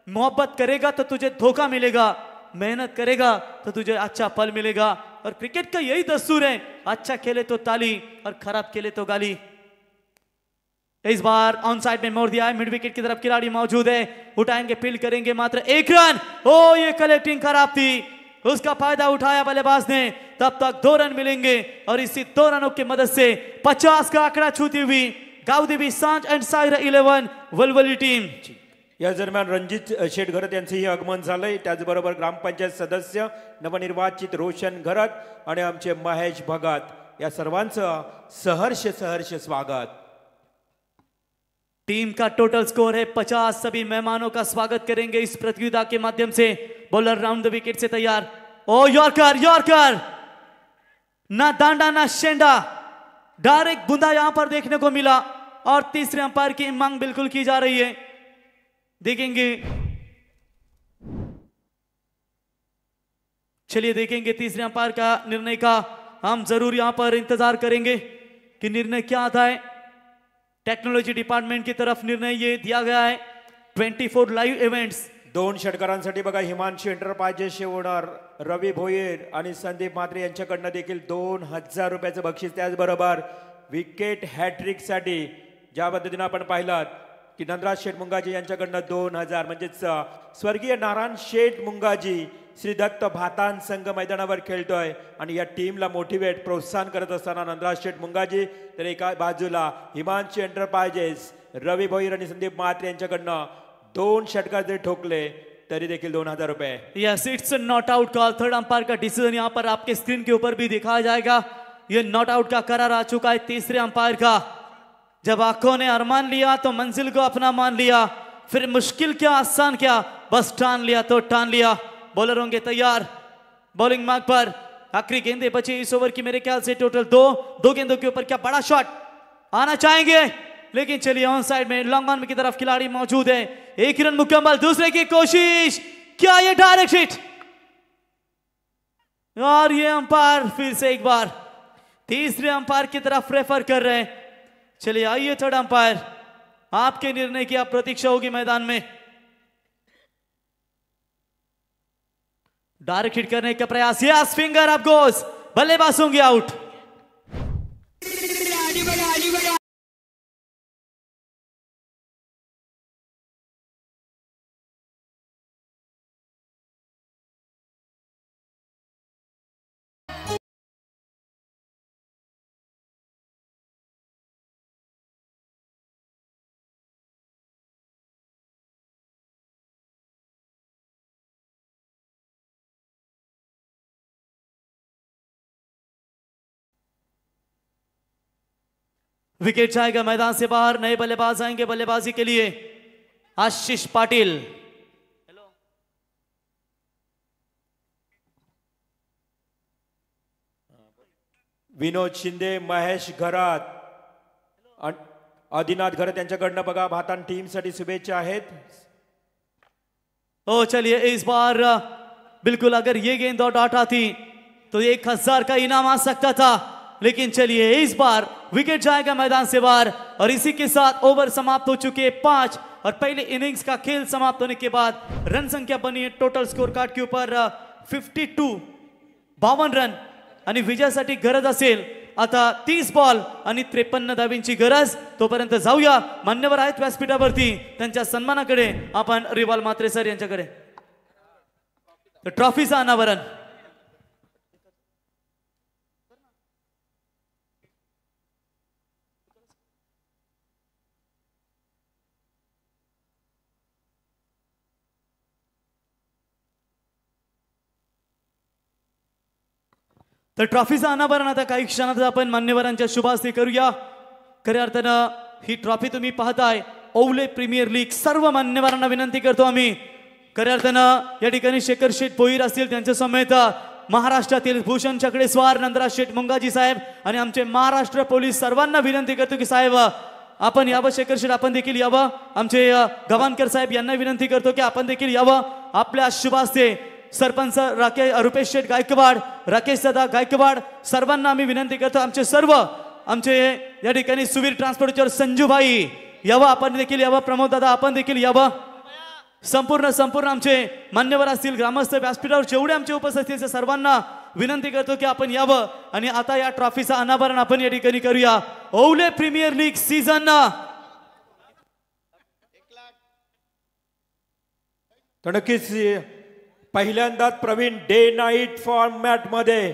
Speaker 2: मोहब्बत करेगा तो तुझे धोखा मिलेगा, मेहनत करेगा तो तुझे अच्छा फल मिलेगा। और क्रिकेट का यही दस्तूर है, अच्छा खेले तो ताली और खराब खेले तो गाली। इस बार ऑन साइड में मोड़ दिया है, मिड विकेट की तरफ खिलाड़ी मौजूद है, उठाएंगे, फील्ड करेंगे मात्र 1 रन। ओ ये कलेक्टिंग खराब थी, उसका फायदा उठाया बल्लेबाज ने। तब तक 2 रन मिलेंगे और इसी 2 रनों की मदद से 50 का आंकड़ा छूती हुई गावदेवी सांज एंड सायरा 11 वलवली टीम।
Speaker 1: या दरम्यान रणजित शेठ घरत यांचंही आगमन झालंय, त्याचबरोबर ग्रामपंचायत सदस्य नवनिर्वाचित रोशन घरत आणि आमचे महेश भगत या सर्वांचं सहर्ष सहर्ष स्वागत।
Speaker 2: टीम का टोटल स्कोर है 50। सभी मेहमानों का स्वागत करेंगे इस प्रतियोगिता के माध्यम से। बॉलर राउंड द विकेट से तैयार। ओ यॉर्कर, यॉर्कर, ना दांडा ना शेंडा, डायरेक्ट बूंदा यहां पर देखने को मिला और तीसरे अंपायर की मांग बिल्कुल की जा रही है। देखेंगे, चलिए देखेंगे तीसरे अंपायर का निर्णय का हम जरूर यहां पर इंतजार करेंगे कि निर्णय क्या आता है। टेक्नोलॉजी डिपार्टमेंट की तरफ निर्णय ये दिया गया है 24 लाईव्ह इव्हेंट्स।
Speaker 1: 2 षटकारांसाठी बघा हिमांशू एंटरप्राइजेसचे ओनर रवी भोयर आणि संदीप म्हात्रे यांच्याकडनं देखील 2000 रुपयाचं बक्षीस। त्याचबरोबर विकेट हॅट्रिक साठी ज्या पद्धतीने आपण पाहिलात की नंदराज शेठ मुंगाजी यांच्याकडनं 2000 म्हणजेच स्वर्गीय नारायण शेठ मुंगाजी श्री दत्त भातान संघ मैदानावर खेळतोय आणि या टीमला मोटिवेट प्रोत्साहन करत असताना नंदराज शेठ मुंगाजी, तर एका बाजूला हिमांशू एंटरप्राइजेस रवी भोईर आणि संदीप म्हात्रे यांच्याकडनं 2 षटकार जरी ठोकले तरी देखील 2000 रुपए।
Speaker 2: Yes, it's not out call. Third umpire का डिसीजन यहाँ पर आपके स्क्रीन के ऊपर भी दिखाया जाएगा। ये नॉट आउट का करार आ चुका है तीसरे अंपायर का। जब आंखों ने अरमान लिया तो मंजिल को अपना मान लिया, फिर मुश्किल क्या आसान क्या, बस ठान लिया तो ठान लिया। बॉलर होंगे तैयार, बॉलिंग मार्क पर। आखिरी गेंदे बची इस ओवर की, मेरे ख्याल से टोटल 2 गेंदों के ऊपर क्या बड़ा शॉट आना चाहेंगे, लेकिन चलिए ऑन साइड में लॉन्ग ऑन की तरफ खिलाड़ी मौजूद है। 1 रन मुकम्मल, दूसरे की कोशिश, क्या ये डायरेक्ट हिट, और ये अंपायर फिर से एक बार तीसरे अंपायर की तरफ रेफर कर रहे हैं। चलिए आइए थर्ड अंपायर, आपके निर्णय की आप प्रतीक्षा होगी मैदान में। डायरेक्ट हिट करने का प्रयास, यस, फिंगर अप गोस, बल्लेबाज होंगे आउट। विकेट जाएगा मैदान से बाहर, नए बल्लेबाज आएंगे बल्लेबाजी के लिए। आशीष पाटिल,
Speaker 1: विनोद शिंदे, महेश घरात, आदिनाथ घरात यांच्याकडनं बघा भातान टीम साठी शुभेच्छा आहेत।
Speaker 2: ओ चलिए इस बार बिल्कुल अगर ये गेंद और डॉट आती तो 1000 का इनाम आ सकता था, लेकिन चलिए इस बार विकेट जाएगा मैदान से बाहर। और इसी के साथ ओवर समाप्त हो चुके 5 और पहले इनिंग्स का खेल समाप्त होने के बाद रन संख्या बनी है टोटल स्कोर कार्ड के ऊपर 52 रन आणि विजयासाठी गरज असेल आता 30 बॉल आणि 53 धावींची गरज। तोपर्यंत जाऊया मान्यवर आहेत व्यासपीठावरती, त्यांच्या सन्मानाकडे आपण रिवाल म्हात्रे सर यांच्याकडे ट्रॉफीचं अनावरण। तर ट्रॉफीचं अनावरण आता काही क्षणात आपण मान्यवरांच्या शुभ हस्ते करूया। खऱ्या अर्थानं ही ट्रॉफी तुम्ही पाहताय ओवले प्रीमियर लीग, सर्व मान्यवरांना विनंती करतो आम्ही खऱ्या अर्थानं या ठिकाणी शेखर शेठ भोईर असतील त्यांच्या समेत महाराष्ट्रातील भूषण चकडेस्वार, नंदराज शेठ मुंगाजी साहेब आणि आमचे महाराष्ट्र पोलीस सर्वांना विनंती करतो की साहेब आपण यावं, शेखर शेठ आपण देखील यावं, आमचे गवानकर साहेब यांना विनंती करतो की आपण देखील यावं। आपल्या शुभ हस्ते सरपंच रुपेश शेठ गायकवाड, राकेश दादा गायकवाड सर्वांना आम्ही विनंती करतो आमचे या ठिकाणी सुवीर ट्रान्सपोर्टवर संजूभाई यावं, आपण देखील यावं, प्रमोद दादा आपण देखील यावं, संपूर्ण आमचे मान्यवर असतील, ग्रामस्थ, व्यासपीठावर जेवढे आमचे उपस्थित आहेत सर्वांना विनंती करतो की आपण यावं. आणि आता या ट्रॉफीचं अनावरण आपण या ठिकाणी करूया. ओवले प्रीमियर लीग सीझन
Speaker 1: तर नक्कीच पहिल्यांदाच प्रवीण डे नाईट फॉर्मॅट मध्ये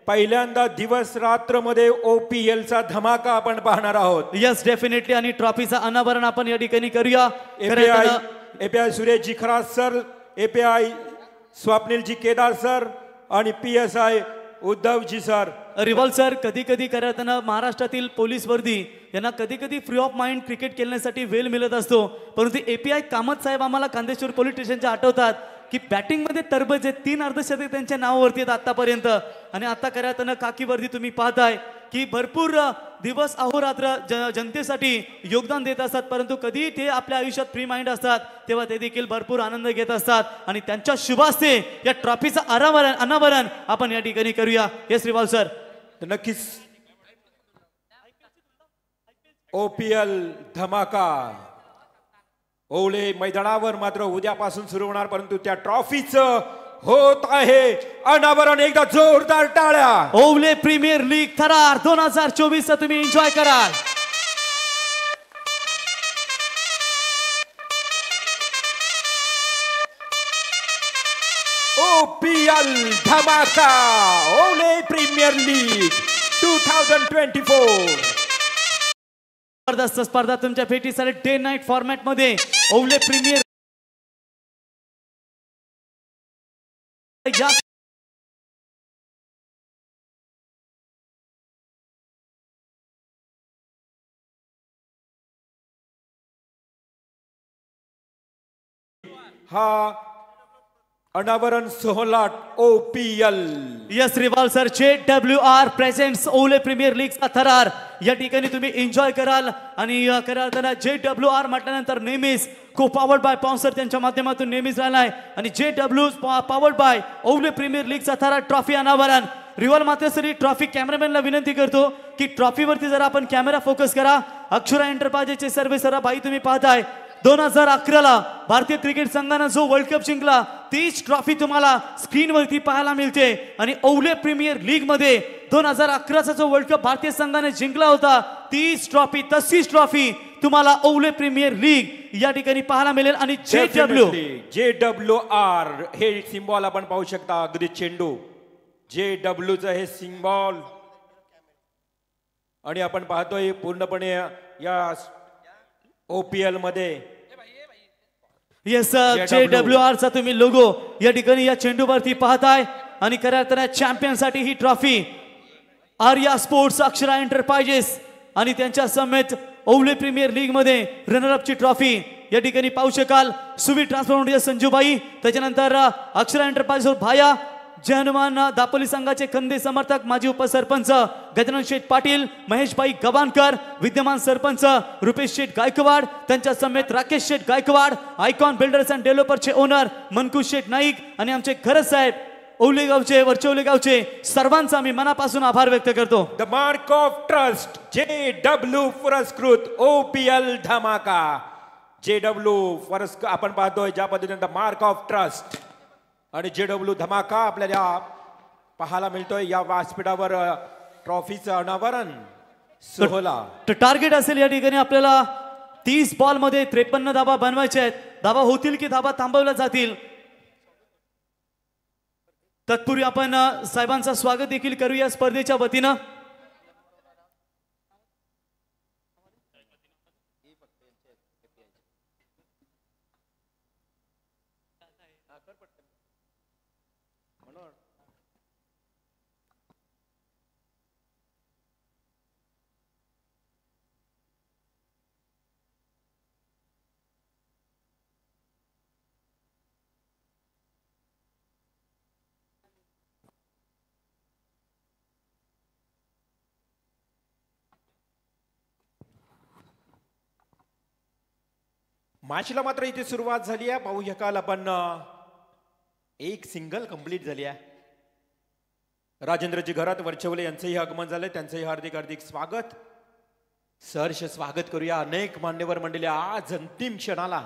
Speaker 1: पहिल्यांदा दिवस रात्र मध्ये OPL चा धमाका आपण पाहणार आहोत.
Speaker 2: Yes definitely. आणि ट्रॉफीचं अनावरण आपण या ठिकाणी करूया.
Speaker 1: API Sureshji Kharat sir, API Swapnilji Kedar sir आणि PSI उद्धवजी सर.
Speaker 2: रिवॉल्व सर, कधी कधी करताना महाराष्ट्रातील पोलीस वर्दी यांना कधी कधी फ्री ऑफ माइंड क्रिकेट खेळण्यासाठी वेळ मिळत असतो, परंतु API कामत साहेब आम्हाला कांदेश्वर पोलीस स्टेशनच्या आठवतात की बॅटिंगमध्ये तरबजे 3 अर्धशतक त्यांच्या नावावरती आहेत आतापर्यंत. आणि आता करताना काकी वर्दी तुम्ही पाहताय की भरपूर दिवस अहोरात्र जनतेसाठी योगदान देत असतात, परंतु कधी ते आपल्या आयुष्यात फ्री माइंड असतात तेव्हा ते देखील भरपूर आनंद घेत असतात. आणि त्यांच्या शुभास्ते या ट्रॉफीचं अनावरण आपण या ठिकाणी करूया. Yes revolve sir.
Speaker 1: नक्कीच OPL धमाका ओवले मैदानावर मात्र उद्यापासून सुरू होणार, परंतु त्या ट्रॉफीचं होत आहे अनावरण. एकदा जोरदार टाळ्या.
Speaker 2: ओवले प्रीमियर लीग थरार 2024 तुम्ही एन्जॉय कराल.
Speaker 1: OPL धमाका ओवले प्रीमियर लीग 2024.
Speaker 2: जबरदस्त स्पर्धा तुमच्या भेटीसाठी डे नाईट फॉर्मॅट मध्ये ओवले प्रीमियर
Speaker 1: हा अनावरण सोहळा OPL.
Speaker 2: यस रिवॉल्व sir. JWR presents Ovale premier लीगचा थरार या ठिकाणी तुम्ही एन्जॉय कराल. आणि करताना JWR म्हटल्यानंतर नेहमीच को पॉवर्ड बाय स्पॉन्सर त्यांच्या माध्यमातून नेहमीच राहिलाय. आणि JW powered by Ovale premier लीगचा थरार ट्रॉफी अनावरण. रिवॉल्व मात्र सर ट्रॉफी कॅमेरामॅनला विनंती करतो की ट्रॉफीवरती जरा आपण कॅमेरा फोकस करा. अक्षरा एंटरप्राइजेसचे सर्वे सर बाई तुम्ही पाहताय 2011ला भारतीय क्रिकेट संघानं जो वर्ल्ड कप जिंकला तीच ट्रॉफी तुम्हाला स्क्रीनवरती पाहायला मिळते. आणि ओवले प्रीमियर लीग मध्ये 2011चा जो वर्ल्ड कप भारतीय संघाने जिंकला होता तीच ट्रॉफी तशीच ट्रॉफी तुम्हाला ओवले प्रीमियर लीग या ठिकाणी पाहायला मिळेल. आणि
Speaker 1: JWR हे सिम्बॉल आपण पाहू शकता, अगदी चेंडू JW चं हे सिम्बॉल. आणि आपण पाहतोय पूर्णपणे या OPL मध्ये
Speaker 2: येस JWR चा तुम्ही लोगो या ठिकाणी या चेंडूवरती पाहताय. आणि करताना चॅम्पियन साठी ही trophy Arya sports, Akshara enterprises आणि त्यांच्या समेत ओवले प्रीमियर लीग मध्ये रनर ची ट्रॉफी या ठिकाणी पाहू शकाल. सुवी ट्रान्सफॉर्मर संजूबाई, त्याच्यानंतर अक्षरा एंटरप्राइज भाया, जय हनुमान दापोली संघाचे खंदे समर्थक माजी उपसरपंच गजानन शेठ पाटील, महेशभाई गवानकर, विद्यमान सरपंच रुपेश शेठ गायकवाड, त्यांच्या समेत Rakesh Sheth Gaikwad, icon builders and डेव्हलपरचे ओनर मनकुश शेठ नाईक आणि आमचे खरच साहेब ओवलेगावचे वरचेवलेगावचे सर्वांचा मी मनापासून आभार व्यक्त करतो.
Speaker 1: The mark of trust JW पुरस्कृत OPL धमाका. JW पुरस्कार आपण पाहतोय ज्या पद्धतीने द मार्क ऑफ ट्रस्ट आणि JW धमाका आपल्याला पाहायला मिळतोय या व्यासपीठावर. ट्रॉफीचं अनावरण सोहळा.
Speaker 2: टार्गेट असेल या ठिकाणी आपल्याला 30 बॉल मध्ये 53 धाबा बनवायचे आहेत. धाबा होतील की धाबा थांबवल्या जातील. तत्पूर्वी आपण साहेबांचं स्वागत देखील करूया स्पर्धेच्या वतीनं.
Speaker 1: मॅचला मात्र इथे सुरुवात झाली आहे. पाहू शकाल आपण एक सिंगल कंप्लीट झाली आहे. राजेंद्रजी घरात वर्चवले यांचंही आगमन झालंय, त्यांचंही हार्दिक हार्दिक स्वागत. सहर्ष स्वागत करूया अनेक मान्यवर मंडळी आज अंतिम क्षणाला,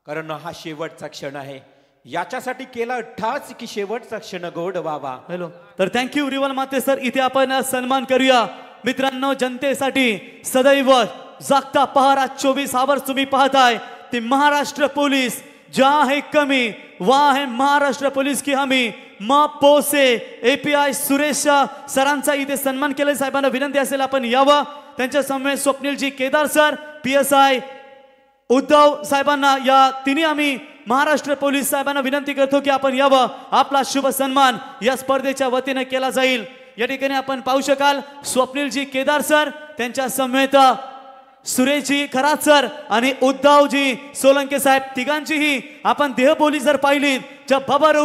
Speaker 1: कारण हा शेवटचा क्षण आहे. याच्यासाठी केला ठाच की शेवटचा क्षण गोड व्हावा.
Speaker 2: हॅलो, तर थँक्यू रिवल माते सर. इथे आपण सन्मान करूया मित्रांनो. जनतेसाठी सदैव जागता पहारा 24 आवर्स तुम्ही पाहताय. ते महाराष्ट्र पोलीस जहां है कमी वहां है महाराष्ट्र पोलीस की हमी. पोसे API सुरेश सरांचा इथे सन्मान केले. साहेबांना विनंती असेल आपण यावं. त्यांच्या समवेत स्वप्नीलजी केदार सर, PSI उद्धव साहेबांना, या तिन्ही आम्ही महाराष्ट्र पोलीस साहेबांना विनंती करतो की आपण यावं. आपला शुभ सन्मान या स्पर्धेच्या वतीने केला जाईल. या ठिकाणी आपण पाहू शकाल स्वप्नीलजी केदार सर, त्यांच्या समवेत सुरेशजी खरात सर आणि उद्धवजी सोलंके साहेब, तिघांचीही आपण देहबोली जर पाहिली, जब भबर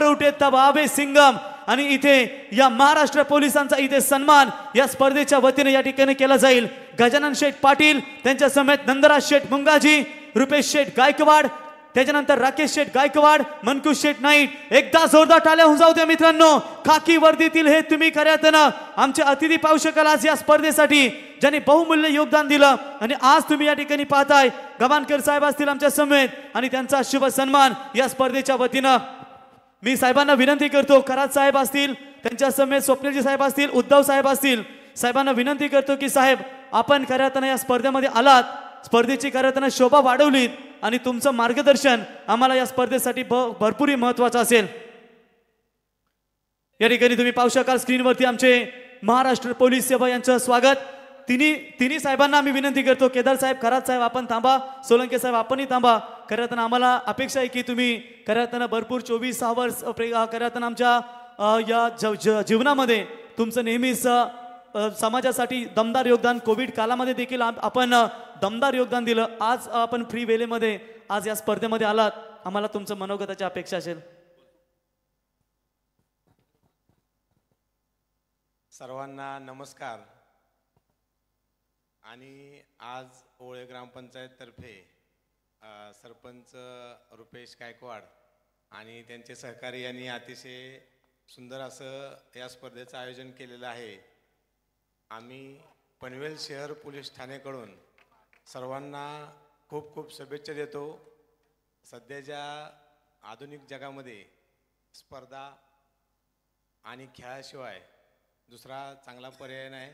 Speaker 2: उठे तब आवे सिंगम. आणि इथे या महाराष्ट्र पोलिसांचा इथे सन्मान या स्पर्धेच्या वतीने या ठिकाणी केला जाईल. गजानन शेठ पाटील, त्यांच्या समेत नंदराज शेठ मुंगाजी, रुपेश शेठ गायकवाड, त्याच्यानंतर राकेश शेठ गायकवाड, मनकुश शेठ नाईक. एकदा जोरदार टाळ्या होऊन जाऊ द्या मित्रांनो. खाकी वर्दीतील हे तुम्ही खऱ्या अर्थानं आमचे अतिथी पाहू शकाल आज या स्पर्धेसाठी, ज्यांनी बहुमूल्य योगदान दिलं. आणि आज तुम्ही या ठिकाणी पाहताय गवानकर साहेब असतील आमच्या समेत, आणि त्यांचा शुभ सन्मान या स्पर्धेच्या वतीनं मी साहेबांना विनंती करतो. खरात साहेब असतील, त्यांच्या समेत स्वप्नीलजी साहेब असतील, उद्धव साहेब असतील, साहेबांना विनंती करतो की साहेब आपण खऱ्या अर्थानं या स्पर्धेमध्ये आलात, स्पर्धेची खऱ्या अर्थानं शोभा वाढवलीत, आणि तुमचं मार्गदर्शन आम्हाला या स्पर्धेसाठी भरपूर महत्वाचं असेल. या ठिकाणी तुम्ही पाहू शकाल स्क्रीनवरती आमचे महाराष्ट्र पोलीस सेवा यांचं स्वागत. तिन्ही साहेबांना आम्ही विनंती करतो, केदार साहेब, खरात साहेब आपण थांबा, सोलंके साहेब आपणही थांबा. खऱ्या अर्थानं आम्हाला अपेक्षा आहे की तुम्ही खऱ्या अर्थानं भरपूर 24 आवर्स खऱ्या अर्थानं आमच्या या जीवनामध्ये तुमचं नेहमीच समाजासाठी दमदार योगदान, कोविड कालामध्ये देखील आपण दमदार योगदान दिलं. आज आपण फ्री वेलेमध्ये आज या स्पर्धेमध्ये आलात, आम्हाला तुमचं मनोगताची अपेक्षा असेल.
Speaker 5: सर्वांना नमस्कार. आणि आज ओळे ग्रामपंचायततर्फे सरपंच रुपेश गायकवाड आणि त्यांचे सहकारी यांनी अतिशय सुंदर असं या स्पर्धेचं आयोजन केलेलं आहे. आम्ही पनवेल शहर पोलीस ठाण्याकडून सर्वांना खूप खूप शुभेच्छा देतो. सध्याच्या आधुनिक जगामध्ये स्पर्धा आणि खेळाशिवाय दुसरा चांगला पर्याय नाही.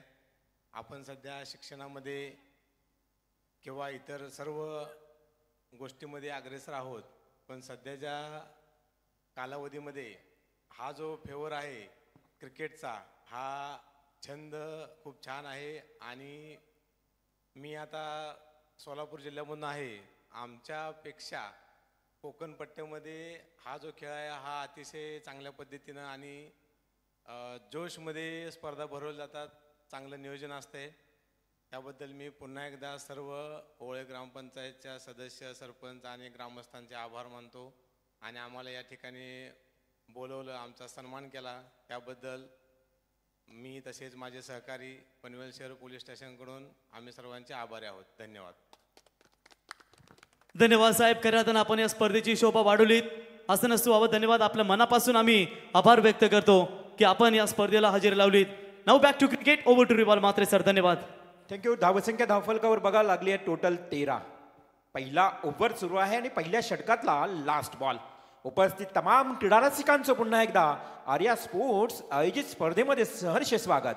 Speaker 5: आपण सध्या शिक्षणामध्ये किंवा इतर सर्व गोष्टीमध्ये अग्रेसर आहोत, पण सध्याच्या कालावधीमध्ये हा जो फेवर आहे क्रिकेटचा, हा छंद खूप छान आहे. आणि मी आता सोलापूर जिल्ह्यामधून आहे. आमच्यापेक्षा कोकण पट्ट्यामध्ये हा जो खेळ आहे हा अतिशय चांगल्या पद्धतीनं आणि जोशमध्ये स्पर्धा भरवल्या जातात, चांगलं नियोजन असते. त्याबद्दल मी पुन्हा एकदा सर्व ओळे ग्रामपंचायतच्या सदस्य, सरपंच आणि ग्रामस्थांचे आभार मानतो. आणि आम्हाला या ठिकाणी बोलवलं, आमचा सन्मान केला, त्याबद्दल मी तसेच माझे सहकारी पनवेल शहर पोलीस स्टेशनकडून आम्ही सर्वांचे आभारी आहोत. धन्यवाद.
Speaker 2: धन्यवाद साहेब. खऱ्या अर्थानं आपण या स्पर्धेची शोभा वाढवलीत, असं नसतो बाबा. धन्यवाद. आपल्या मनापासून आम्ही आभार व्यक्त करतो की आपण या स्पर्धेला हजेरी लावलीत. Now back to cricket, over to Rewal Mhatre sir. धन्यवाद.
Speaker 1: थँक्यू. धावसंख्या धावफलकावर बघा लागली आहे टोटल 13. पहिला ओव्हर सुरू आहे आणि पहिल्या षटकातला लास्ट बॉल. उपस्थित तमाम क्रीडा रसिकांचं पुन्हा एकदा आर्या स्पोर्ट्स आयोजित स्पर्धेमध्ये सहर्ष स्वागत.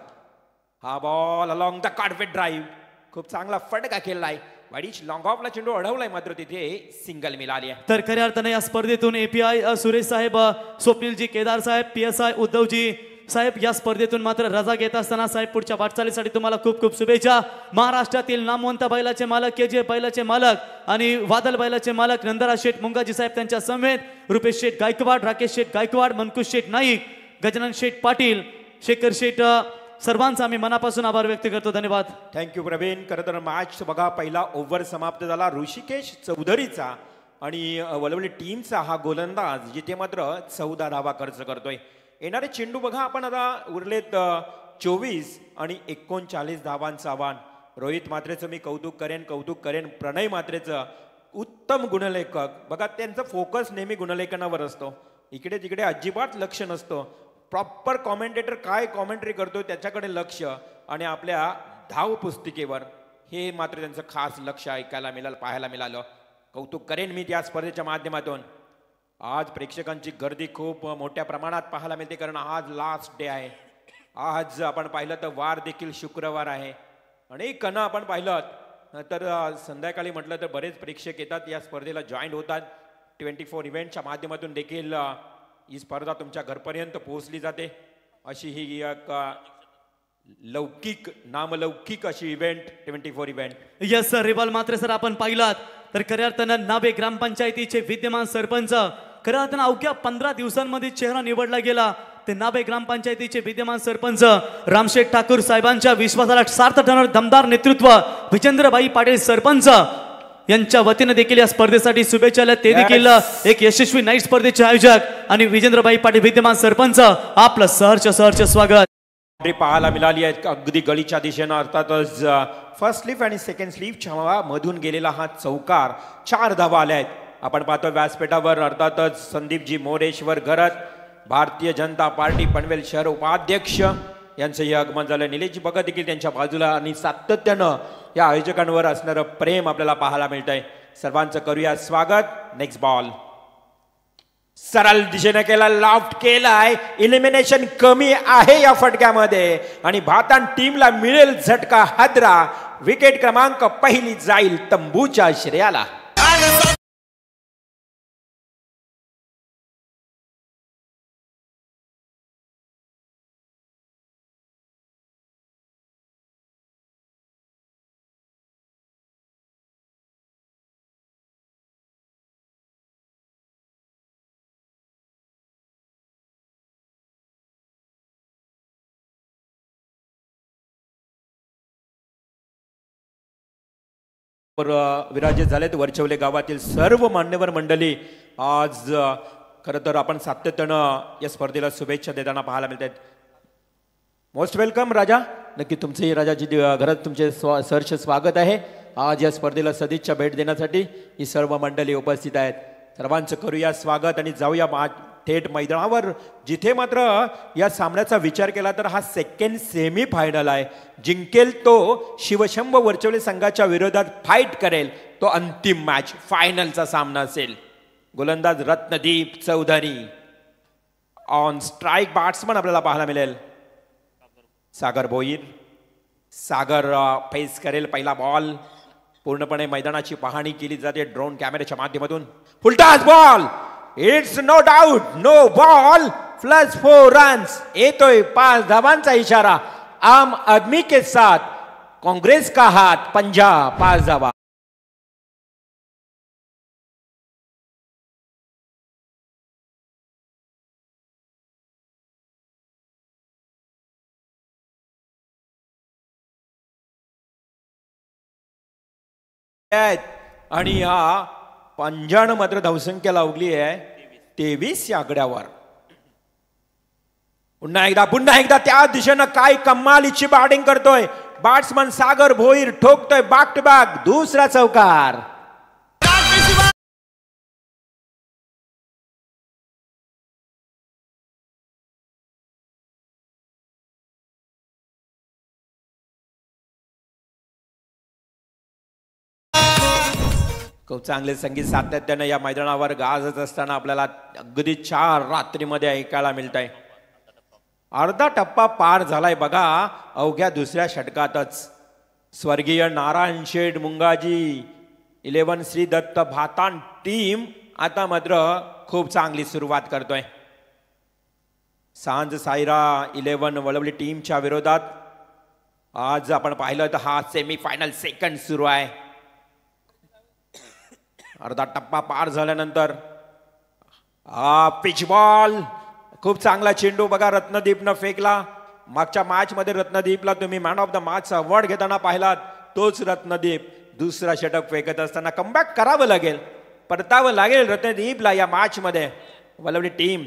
Speaker 1: हा ball along the carpet drive, खूप चांगला फटका केलाय. वाडीच लॉंग ऑफला चेंडू अडवलाय, मात्र तिथे सिंगल मिळाली आहे.
Speaker 2: तर खऱ्या अर्थानं या स्पर्धेतून API सुरेश साहेब, स्वप्नीलजी केदार साहेब, PSI उद्धवजी साहेब या स्पर्धेतून मात्र रजा घेत असताना साहेब पुढच्या वाटचालीसाठी तुम्हाला खूप खूप शुभेच्छा. महाराष्ट्रातील नामवंत बैलाचे मालक, KJ बैलाचे मालक आणि वादल बैलाचे मालक नंदराज शेठ मुंगाजी साहेब, त्यांच्या समेत रुपेश शेठ गायकवाड, राकेश शेठ गायकवाड, मनकुश शेठ नाईक, गजानन शेठ पाटील, शेखर शेठ, सर्वांचा आम्ही मनापासून आभार व्यक्त करतो. धन्यवाद.
Speaker 1: थँक्यू प्रवीण. खरं तर मॅच बघा, पहिला ओव्हर समाप्त झाला ऋषिकेश चौधरीचा आणि वलवली टीमचा हा गोलंदाज, जिथे मात्र 14 धावा खर्च करतोय. येणारे चेंडू बघा आपण आता उरलेत 24 आणि 39 धावांचं आव्हान. रोहित मात्रेचं मी कौतुक करेन. प्रणय मात्रेचं उत्तम गुणलेखक. बघा त्यांचा फोकस नेहमी गुणलेखनावर असतो, इकडे तिकडे अजिबात लक्ष नसतं. प्रॉपर कॉमेंटेटर काय कॉमेंट्री करतो त्याच्याकडे लक्ष, आणि आपल्या धाव पुस्तिकेवर हे मात्र त्यांचं खास लक्ष ऐकायला मिळालं, पाहायला मिळालं. कौतुक करेन मी त्या स्पर्धेच्या माध्यमातून. आज प्रेक्षकांची गर्दी खूप मोठ्या प्रमाणात पाहायला मिळते, कारण आज लास्ट डे आहे. आज आपण पाहिलं तर वार देखील शुक्रवार आहे. अनेक कणं आपण पाहिलं तर संध्याकाळी म्हटलं तर बरेच प्रेक्षक येतात, या स्पर्धेला जॉईन होतात. 24 इव्हेंटच्या माध्यमातून देखील ही स्पर्धा तुमच्या घरपर्यंत पोहोचली जाते. अशी ही एक लौकिक नामलौकिक अशी इव्हेंट 24 इव्हेंट.
Speaker 2: Yes sir. रिवाल मात्र सर आपण पाहिलात तर खऱ्या अर्थानं नाबे ग्रामपंचायतीचे विद्यमान सरपंच खऱ्या अर्थानं अवघ्या 15 दिवसांमध्ये चेहरा निवडला गेला. ते नाबे ग्रामपंचायतीचे विद्यमान सरपंच रामशेठ ठाकूर साहेबांच्या विश्वासाला सार्थ ठरणारं दमदार नेतृत्व विजेंद्रभाई पाटील सरपंच यांच्या वतीने देखील या स्पर्धेसाठी शुभेच्छा. ते देखील एक यशस्वी नाईट स्पर्धेचे आयोजक आणि विजेंद्रभाई पाटील विद्यमान सरपंच, आपलं सहर्ष स्वागत.
Speaker 1: पाहायला मिळाली आहे अगदी गळीच्या दिशेनं. अर्थातच फर्स्ट स्लीप आणि सेकंड स्लीपच्या मधून गेलेला हा चौकार 4 धावा आल्या आहेत. आपण पाहतो व्यासपीठावर अर्थातच संदीपजी मोरेश्वर घरत, भारतीय जनता पार्टी पनवेल शहर उपाध्यक्ष यांचंही आगमन झालं. निलेशजी बघा देखील त्यांच्या बाजूला, आणि सातत्यानं या आयोजकांवर असणारं प्रेम आपल्याला पाहायला मिळत आहे. सर्वांचं करूया स्वागत. नेक्स्ट बॉल सरळ दिशेने केला, लॉफ्ट केलाय. इलिमिनेशन कमी आहे या फटक्यामध्ये, आणि भातान टीमला मिळेल झटका हादरा. विकेट क्रमांक पहिली जाईल तंबूच्या श्रेयाला. विराजित झालेत वरचवले गावातील सर्व मान्यवर मंडळी. आज खरं तर आपण सातत्यानं या स्पर्धेला शुभेच्छा देताना पाहायला मिळतात. मोस्ट वेलकम राजा. नक्की तुमचंही राजाजी घरात तुमचे सहर्ष स्वागत आहे. आज या स्पर्धेला सदिच्छा भेट देण्यासाठी ही सर्व मंडळी उपस्थित आहेत. सर्वांचं करूया स्वागत आणि जाऊया थेट मैदानावर, जिथे मात्र या सामन्याचा विचार केला तर हा सेकंड सेमी फायनल आहे. जिंकेल तो शिवशंभ वरचवले संघाच्या विरोधात फाईट करेल, तो अंतिम मॅच फायनलचा सामना असेल. गोलंदाज Ratnadeep Chaudhari. On strike batsman आपल्याला पाहायला मिळेल सागर भोईर. सागर फेस करेल पहिला बॉल. पूर्णपणे मैदानाची पाहणी केली जाते ड्रोन कॅमेऱ्याच्या माध्यमातून. Full toss ball. It's no doubt no ball. +4 runs. येतोय 5 धावांचा इशारा. आम आदमी के साथ कांग्रेस का हाथ. पंजाब 5 धावा. आणि हा पंजान मात्र धावसंख्या लावली आहे 23 या आकड्यावर. पुन्हा एकदा त्या दिशेनं काय कमालीची बॅटिंग करतोय बॅट्समन सागर भोईर. ठोकतोय बॅक टू बॅक दुसरा चौकार. खूप चांगले संगीत सातत्यानं या मैदानावर गाजत असताना आपल्याला अगदी 4 रात्रीमध्ये ऐकायला मिळत आहे. अर्धा टप्पा पार झालाय बघा अवघ्या दुसऱ्या षटकातच. स्वर्गीय नारायण शेठ मुंगाजी 11 श्री दत्त भातान टीम आता मात्र खूप चांगली सुरुवात करतोय. सांज सायरा 11 वळवली टीमच्या विरोधात. आज आपण पाहिलं तर हा सेमी फायनल सेकंड सुरू आहे. अर्धा टप्पा पार झाल्यानंतर पिच बॉल. खूप चांगला चेंडू बघा रत्नदीपनं फेकला. मागच्या मॅच मध्ये रत्नदीपला तुम्ही man of the match award घेताना पाहिलात. तोच रत्नदीप दुसरा षटक फेकत असताना कमबॅक करावं लागेल, परतावं लागेल रत्नदीपला या मॅच मध्ये. वलवली टीम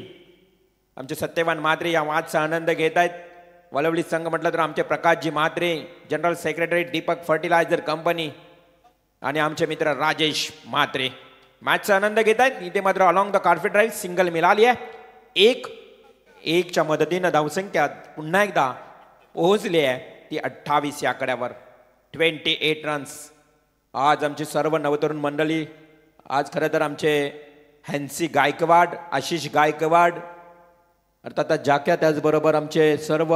Speaker 1: आमचे सत्यवान म्हात्रे या मॅचचा आनंद घेत आहेत. वलवली संघ म्हटलं तर आमचे Prakashji Mhatre, general secretary Deepak fertiliser company, आणि आमचे मित्र राजेश म्हात्रे मॅचचा आनंद घेत आहेत. इथे मात्र along the carpet drive single मिळाली आहे. एकच्या मदतीनं धावसंख्या पुन्हा एकदा पोहोचली आहे ती 28 या आकड्यावर. 28 रन्स. आज आमची सर्व नवतरुण मंडळी, आज खरं तर आमचे हॅन्सी गायकवाड, आशिष गायकवाड अर्थात जाक्या, त्याचबरोबर आमचे सर्व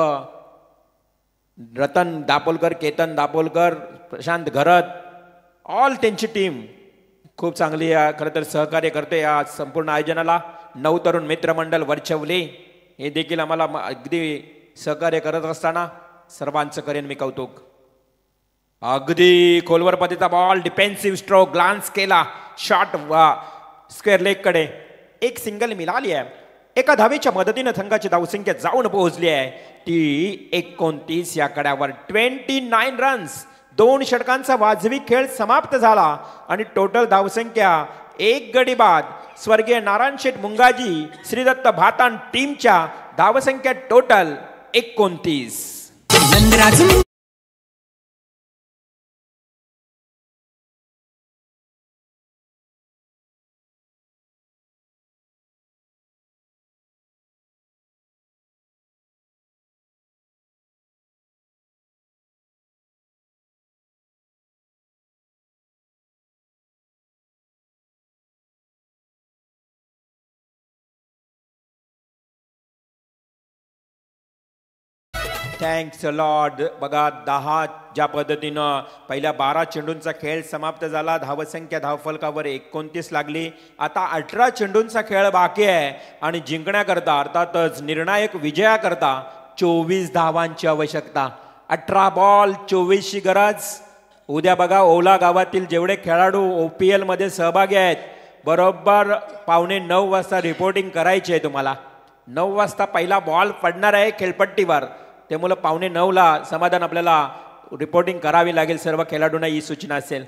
Speaker 1: रतन दापोलकर, केतन दापोलकर, प्रशांत घरत, ऑल त्यांची टीम खूप चांगली खरं तर सहकार्य करते या संपूर्ण आयोजनाला. नवतरुण मित्रमंडळ वरचवले हे देखील आम्हाला अगदी सहकार्य करत असताना सर्वांचं करेन मी कौतुक. अगदी खोलवर पतीचा बॉल, डिफेन्सिव्ह स्ट्रोक, ग्लान्स केला, शॉट स्क्वेअर लेग कडे. एक सिंगल मिळाली आहे. एका धावेच्या मदतीनं संघाची धावसंख्या जाऊन पोहोचली आहे ती 29 या कड्यावर. 29 रन्स. 2 षटकांचा वाजवी खेळ समाप्त झाला आणि टोटल धावसंख्या 1 गडी बाद. स्वर्गीय नारायण शेठ मुंगाजी, श्रीदत्त भातान टीमच्या धावसंख्या टोटल 29. Thanks Lord. बघा 10 ज्या पद्धतीनं पहिल्या 12 चेंडूंचा खेळ समाप्त झाला, धावसंख्या धावफलकावर 29 लागली. आता 18 चेंडूंचा खेळ बाकी आहे आणि जिंकण्याकरता अर्थातच निर्णायक विजयाकरता 24 धावांची आवश्यकता. 18 बॉल 24ची गरज. उद्या बघा ओला गावातील जेवढे खेळाडू OPL मध्ये सहभागी आहेत बरोबर 8:45 वाजता रिपोर्टिंग करायची आहे तुम्हाला. 9 वाजता पहिला बॉल पडणार आहे खेळपट्टीवर, त्यामुळे 8:45ला समाधान आपल्याला रिपोर्टिंग करावी लागेल. सर्व खेळाडूंना ही सूचना असेल.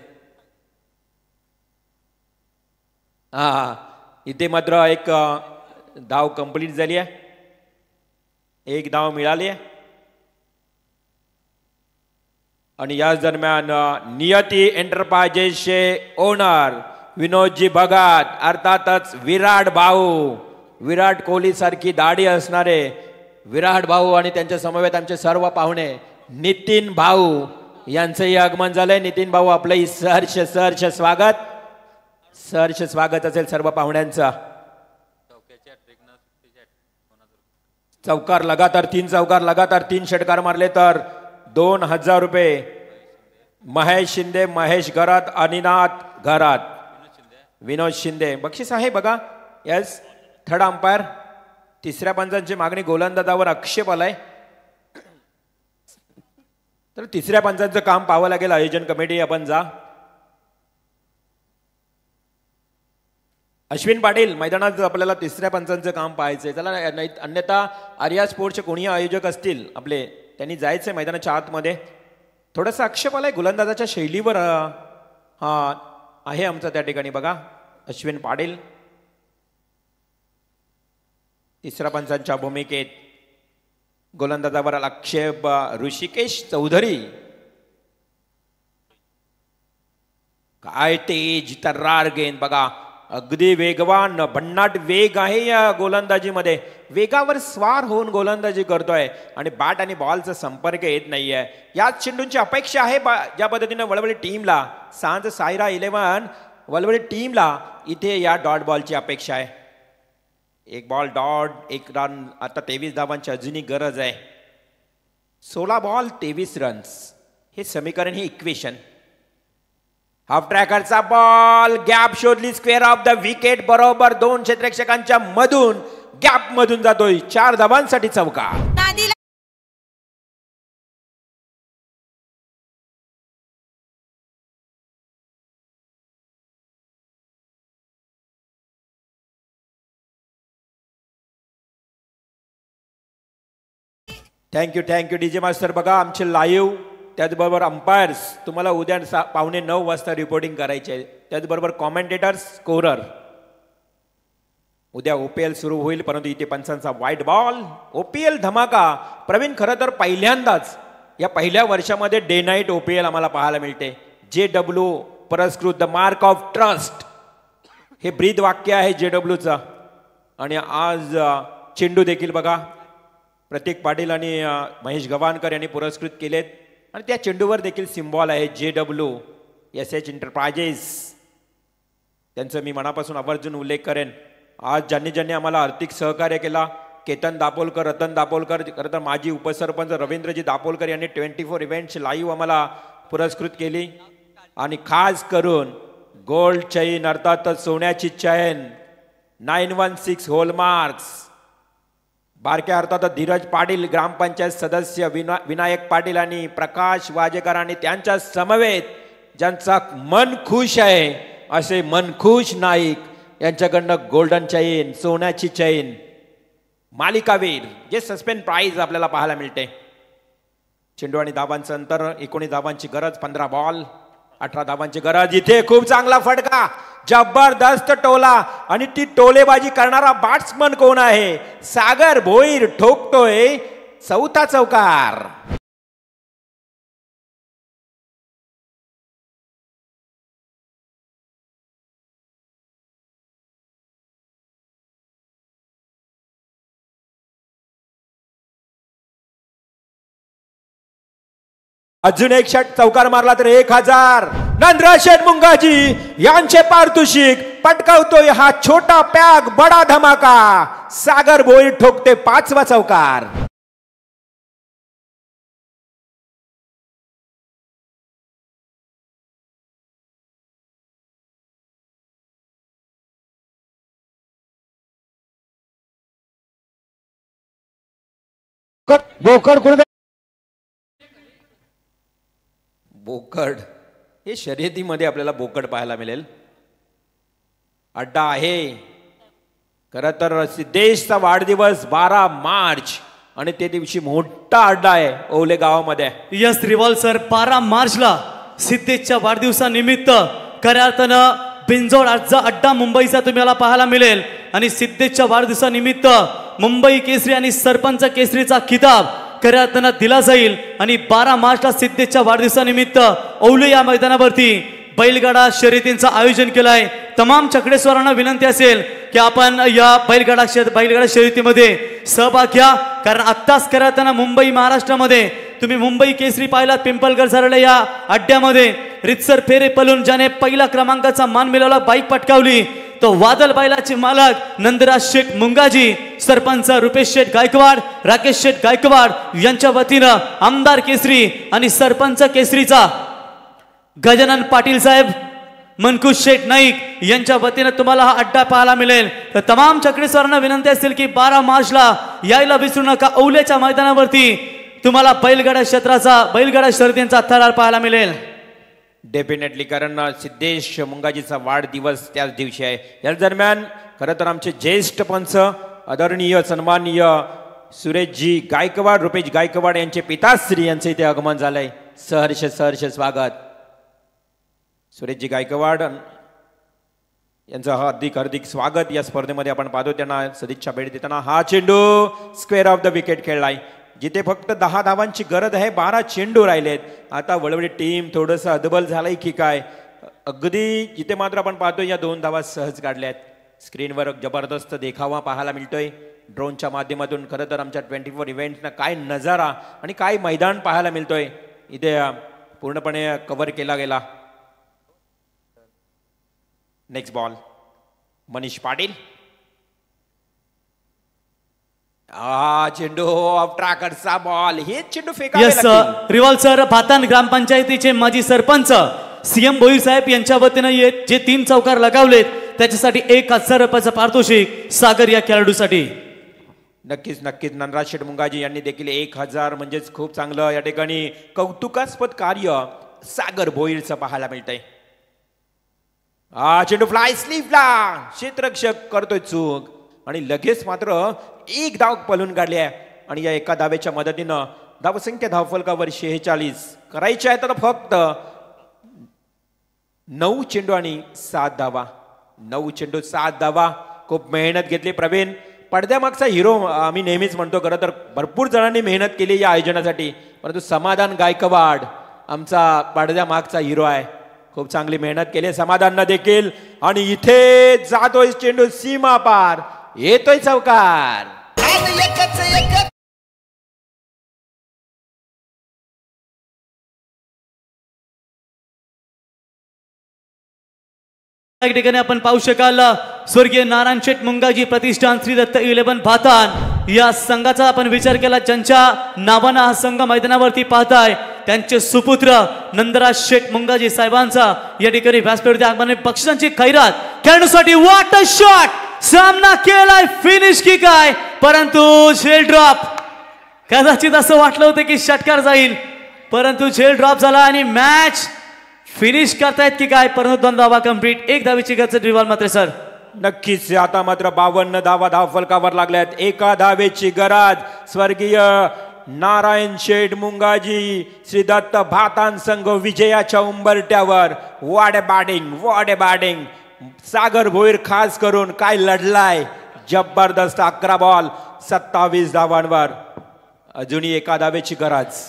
Speaker 1: इथे मात्र एक धाव कंप्लीट झाली आहे, एक धाव मिळाली आहे आणि याच दरम्यान नियती एंटरप्राइजेसचे ओनर विनोदजी भगत, अर्थातच विराट भाऊ, विराट कोहली सारखी दाढी असणारे विराट भाऊ आणि त्यांच्या समवेत आमचे सर्व पाहुणे नितीन भाऊ यांचंही आगमन झालंय. नितीन भाऊ आपलंही सहर्ष स्वागत, सहर्ष स्वागत असेल सर्व पाहुण्यांचं. चौकार लगातार 3 चौकार लगातार 3 षटकार मारले तर 2000 रुपये. महेश शिंदे, महेश घरात, अनिनाथ घरात, विनोद शिंदे बक्षीस आहे बघा. Yes, third umpire. तिसऱ्या पंचांची मागणी गोलंदाजावर आक्षेप आलाय तर तिसऱ्या पंचांचं काम पाहावं लागेल. आयोजन कमिटी आपण जा. अश्विन पाटील मैदानात आपल्याला तिसऱ्या पंचांचं काम पाहायचंय. चला, अन्यथा आर्या स्पोर्ट्सचे कोणी आयोजक असतील आपले त्यांनी जायचंय मैदानाच्या आतमध्ये. थोडासा आक्षेप आलाय गोलंदाजाच्या शैलीवर आहे आमचा त्या ठिकाणी बघा. अश्विन पाटील तिसऱ्या पंचांच्या भूमिकेत. गोलंदाजावर आक्षेप ऋषिकेश चौधरी. काय तेज तर्रार गेंद बघा, अगदी वेगवान भन्नाट वेग आहे या गोलंदाजीमध्ये. वेगावर स्वार होऊन गोलंदाजी करतोय आणि बॅट आणि बॉलचा संपर्क येत नाहीये. याच चेंडूंची अपेक्षा आहे ज्या पद्धतीने वळवळी टीमला, सांज सायरा 11 वळवळी टीमला इथे या डॉट बॉलची अपेक्षा आहे. 1 बॉल डॉट 1 रन. आता 23 धावांची अजूनही गरज आहे. 16 बॉल 23 रन्स हे समीकरण, हे इक्वेशन. हाफ ट्रॅकरचा बॉल, गॅप शोधली, स्क्वेअर ऑफ द विकेट बरोबर 2 क्षेत्ररक्षकांच्या मधून, गॅप मधून जातोय. 4 धावांसाठी चौकार. Thank you DJ master. बघा आमचे लाईव्ह, त्याचबरोबर अंपायर्स तुम्हाला उद्या 8:45 वाजता रिपोर्टिंग करायचे आहे. त्याचबरोबर कॉमेंटेटर्स, स्कोरर. उद्या OPL सुरू होईल परंतु इथे पंचांचा वाईट बॉल. OPL धमाका. प्रवीण, खरं तर पहिल्यांदाच या पहिल्या वर्षामध्ये डे नाईट OPL आम्हाला पाहायला मिळते. JW पुरस्कृत द मार्क ऑफ ट्रस्ट हे ब्रीद वाक्य आहे JWचं. आणि आज चेंडू देखील बघा प्रतीक पाटील आणि महेश गव्हाणकर यांनी पुरस्कृत केलेत आणि त्या चेंडूवर देखील सिम्बॉल आहे JW SH एंटरप्राइजेस. त्यांचं मी मनापासून आवर्जून उल्लेख करेन. आज ज्यांनी ज्यांनी आम्हाला आर्थिक सहकार्य केला, केतन दापोलकर, रतन दापोलकर, खरं तर माजी उपसरपंच रवींद्रजी दापोलकर यांनी 24 इव्हेंट्स लाईव्ह आम्हाला पुरस्कृत केली. आणि खास करून गोल्ड चैन अर्थातच सोन्याची चैन 916 हॉलमार्क्स बारक्या अर्थातच धीरज पाटील ग्रामपंचायत सदस्य, विनायक पाटील आणि प्रकाश वाजेकर आणि त्यांच्या समवेत ज्यांचा मन खुश आहे असे मनखुश नाईक यांच्याकडनं गोल्डन चैन, सोन्याची चैन, मालिकावीर जे सस्पेंड प्राइज आपल्याला पाहायला मिळते. चेंडू आणि धावांचं अंतर 19 धावांची गरज, 15 बॉल 18 धावांची गरज. इथे खूप चांगला फटका, जबरदस्त टोला आणि ती टोलेबाजी करणारा बॅट्समन कोण आहे? सागर भोईर ठोकतोय चौथा चौकार. अजून एक षट चौकार मारला तर 1000. नंदराज मुंगाजी यांचे पारितोषिक पटकावतोय हा छोटा पॅग बडा धमाका. सागर भोईर ठोकते 5वा चौकार. बोकड हे शर्यतीमध्ये आपल्याला बोकड पाहायला मिळेल. अड्डा आहे खरं तर सिद्धेशचा वाढदिवस 12 मार्च आणि ते दिवशी मोठा अड्डा आहे ओवले गावामध्ये.
Speaker 2: यस रिवॉल सर, 12 मार्चला सिद्धेशच्या वाढदिवसानिमित्त खऱ्या अर्थानं बिंजोडचा अड्डा मुंबईचा तुम्हाला पाहायला मिळेल. आणि सिद्धेशच्या वाढदिवसानिमित्त मुंबई केसरी आणि सरपंच केसरीचा खिताब खऱ्या अर्थानं दिला जाईल. आणि 12 मार्चला सिद्धेशच्या वाढदिवसानिमित्त औले या मैदानावरती बैलगाडा शर्यतींचं आयोजन केलं आहे. तमाम चकडेस्वारांना विनंती असेल की आपण या बैलगाडा शर्यतीमध्ये सहभाग घ्या. कारण आत्ताच खऱ्या अर्थानं मुंबई महाराष्ट्रामध्ये तुम्ही मुंबई केसरी पाहिलात. पिंपलगड झालेल्या या अड्ड्यामध्ये रितसर फेरे पलून ज्याने पहिला क्रमांकाचा मान मिळवला, बाईक पटकावली, तो वादल बैलाचे मालक नंदराज शेठ मुंगाजी, सरपंच रुपेश शेठ गायकवाड, राकेश शेठ गायकवाड यांच्या वतीनं आमदार केसरी आणि सरपंच केसरीचा गजानन पाटील साहेब, मनकुश शेठ नाईक यांच्या वतीनं तुम्हाला हा अड्डा पाहायला मिळेल. तर तमाम चकडेस्वारांना विनंती असेल की 12 मार्चला यायला विसरू नका. औल्याच्या मैदानावरती तुम्हाला बैलगाडा शर्यतींचा थरार पाहायला मिळेल.
Speaker 1: डेफिनेटली, कारण सिद्धेश मुंगाजीचा वाढदिवस त्याच दिवशी आहे. या दरम्यान खरं तर आमचे ज्येष्ठ पंच आदरणीय सन्माननीय सुरेशजी गायकवाड, रुपेश गायकवाड यांचे पिताश्री यांचे इथे आगमन झालंय. सहर्ष स्वागत. सुरेशजी गायकवाड यांचं हार्दिक स्वागत. या स्पर्धेमध्ये आपण पाहतो त्यांना सदिच्छा भेट देताना हा चेंडू स्क्वेअर ऑफ द विकेट खेळलाय. जिथे फक्त 10 धावांची गरज आहे, 12 चेंडू राहिलेत. आता वळवडी टीम थोडंसं अदबल झालंय की काय, अगदी जिथे मात्र आपण पाहतो या 2 धावा सहज काढल्यात. स्क्रीनवर जबरदस्त देखावा पाहायला मिळतोय ड्रोनच्या माध्यमातून. खरं तर आमच्या 24 इव्हेंट्सना काय नजारा आणि काय मैदान पाहायला मिळतोय इथे पूर्णपणे कव्हर केला गेला. Next ball Manish Patil. चेंडू ऑफ ट्रॅकरचा बॉल. हे चेंडू
Speaker 2: यस रिवॉल सर, भातान ग्रामपंचायतीचे माजी सरपंच CM भोईर साहेब यांच्या वतीनं जे 3 चौकार लगावलेत त्याच्यासाठी 1000 रुपयाचं पारितोषिक सागर या खेळाडूसाठी.
Speaker 1: नक्कीच नंदराज शेठ मुंगाजी यांनी देखील 1000 म्हणजेच खूप चांगलं या ठिकाणी कौतुकास्पद कार्य सागर भोईरचं पाहायला मिळतंय. चेंडू फ्लाय स्लीपला, क्षेत्ररक्षक करतोय चूक आणि लगेच मात्र 1 धाव पळून काढली आहे. आणि या एका धावेच्या मदतीनं धावसंख्या धावफलकावर 46 करायची आहे. तर फक्त 9 चेंडू आणि 7 धावा. 9 चेंडू 7 धावा. खूप मेहनत घेतली प्रवीण. पडद्यामागचा हिरो आम्ही नेहमीच म्हणतो, खरं तर भरपूर जणांनी मेहनत केली या आयोजनासाठी, परंतु समाधान गायकवाड आमचा पडद्यामागचा हिरो आहे. खूप चांगली मेहनत केली समाधान देखील आणि इथे जातोय चेंडू सीमा पार येतोय चौकार.
Speaker 2: या ठिकाणी आपण पाहू शकाल स्वर्गीय नारायण शेठ मुंगाजी प्रतिष्ठान श्री दत्त 11 भातान या संघाचा आपण विचार केला ज्यांच्या नावानं हा संघ मैदानावरती पाहताय त्यांचे सुपुत्र नंदराज शेठ मुंगाजी साहेबांचा या ठिकाणी व्यासपीठावरती आगमन बक्षिसांची खैरात खेळण्यासाठी वॉट अ शॉट सामना केलाय फिनिश की काय परंतु झेल ड्रॉप कदाचित असं वाटलं होतं की षटकार जाईल परंतु झेल ड्रॉप झाला आणि मॅच फिनिश करतायत की काय परंतु 2 धावा कंप्लीट 1 धावेची गरज रिवॉल मात्र सर
Speaker 1: नक्कीच आता मात्र 52 धावा धावफलकावर लागल्यात 1 धावेची गरज स्वर्गीय नारायण शेठ मुंगाजी श्री दत्त भातान संघ विजयाच्या उंबरट्यावर वॉट अ बॅटिंग सागर भोईर खास करून काय लढलाय जबरदस्त 11 बॉल 27 धावांवर अजूनही 1 धावेची गरज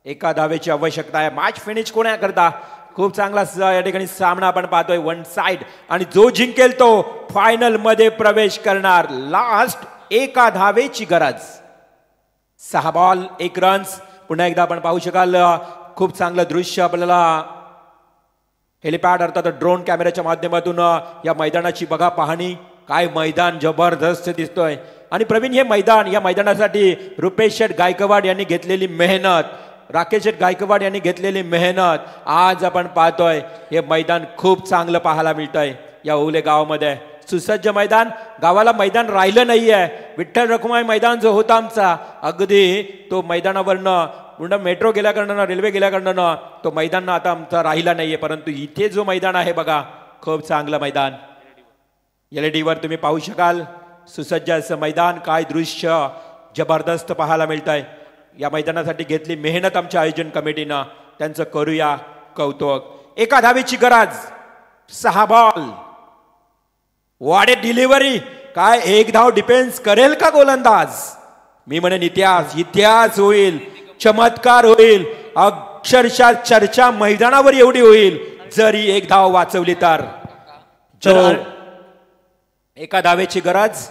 Speaker 1: 1 धावेची आवश्यकता आहे मॅच फिनिश कोणाकरता खूप चांगला या ठिकाणी सामना आपण पाहतोय वन साइड आणि जो जिंकेल तो फायनल मध्ये प्रवेश करणार लास्ट 1 धावेची गरज 6 बॉल 1 रन्स पुन्हा एकदा आपण पाहू शकाल खूप चांगलं दृश्य आपल्याला हेलिपॅड अर्थात ड्रोन कॅमेऱ्याच्या माध्यमातून या मैदानाची बघा पाहणी काय मैदान जबरदस्त दिसतोय आणि प्रवीण हे मैदान या मैदानासाठी रुपेश शेठ गायकवाड यांनी घेतलेली मेहनत राकेश शेठ गायकवाड यांनी घेतलेली मेहनत आज आपण पाहतोय हे मैदान खूप चांगलं पाहायला मिळतंय या ओले गावामध्ये सुसज्ज मैदान गावाला मैदान राहिलं नाहीये विठ्ठल रखुमाई मैदान जो होता आमचा अगदी तो मैदानावरनं पूर्ण मेट्रो गेल्याकडनं रेल्वे गेल्याकडनं तो मैदान आता आमचा राहिला नाहीये परंतु इथे जो मैदान आहे बघा खूप चांगलं मैदान LED वर तुम्ही पाहू शकाल सुसज्ज असं मैदान काय दृश्य जबरदस्त पाहायला मिळतंय या मैदानासाठी घेतली मेहनत आमच्या आयोजन कमिटीनं त्यांचं करूया कौतुक 1 धावेची गरज 6 बॉल वॉट अ डिलिव्हरी काय 1 धाव डिफेन्स करेल का गोलंदाज मी म्हणेन इतिहास होईल चमत्कार होईल अक्षरशः चर्चा मैदानावर एवढी होईल जरी 1 धाव वाचवली तर 1 धावेची गरज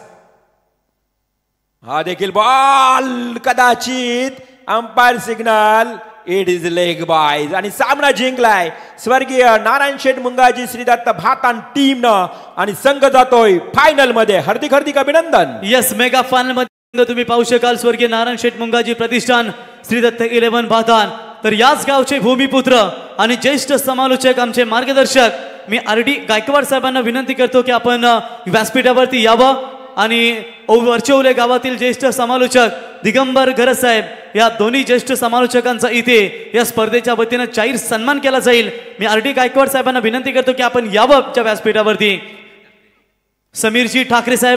Speaker 1: हा देखील बॉल कदाचित umpire signal it is leg bye आणि सामना जिंकलाय स्वर्गीय नारायण शेठ मुंगाजी श्री दत्त भातान टीम न आणि संघ जातोय फायनल मध्ये हार्दिक अभिनंदन
Speaker 2: यस मेगा फायनल मध्ये तुम्ही पाहू शकाल स्वर्गीय नारायण शेठ मुंगाजी प्रतिष्ठान श्री दत्त 11 भातान तर याच गावचे भूमिपुत्र आणि ज्येष्ठ समालोचक आमचे मार्गदर्शक मी RD गायकवाड साहेबांना विनंती करतो की आपण व्यासपीठावरती यावं आणि वरचौले गावातील ज्येष्ठ समालोचक दिगंबर गरज साहेब या दोन्ही ज्येष्ठ समालोचकांचा इथे या स्पर्धेच्या वतीने जाहीर सन्मान केला जाईल मी RD गायकवाड साहेबांना विनंती करतो की आपण यावं व्यासपीठावरती समीरजी ठाकरे साहेब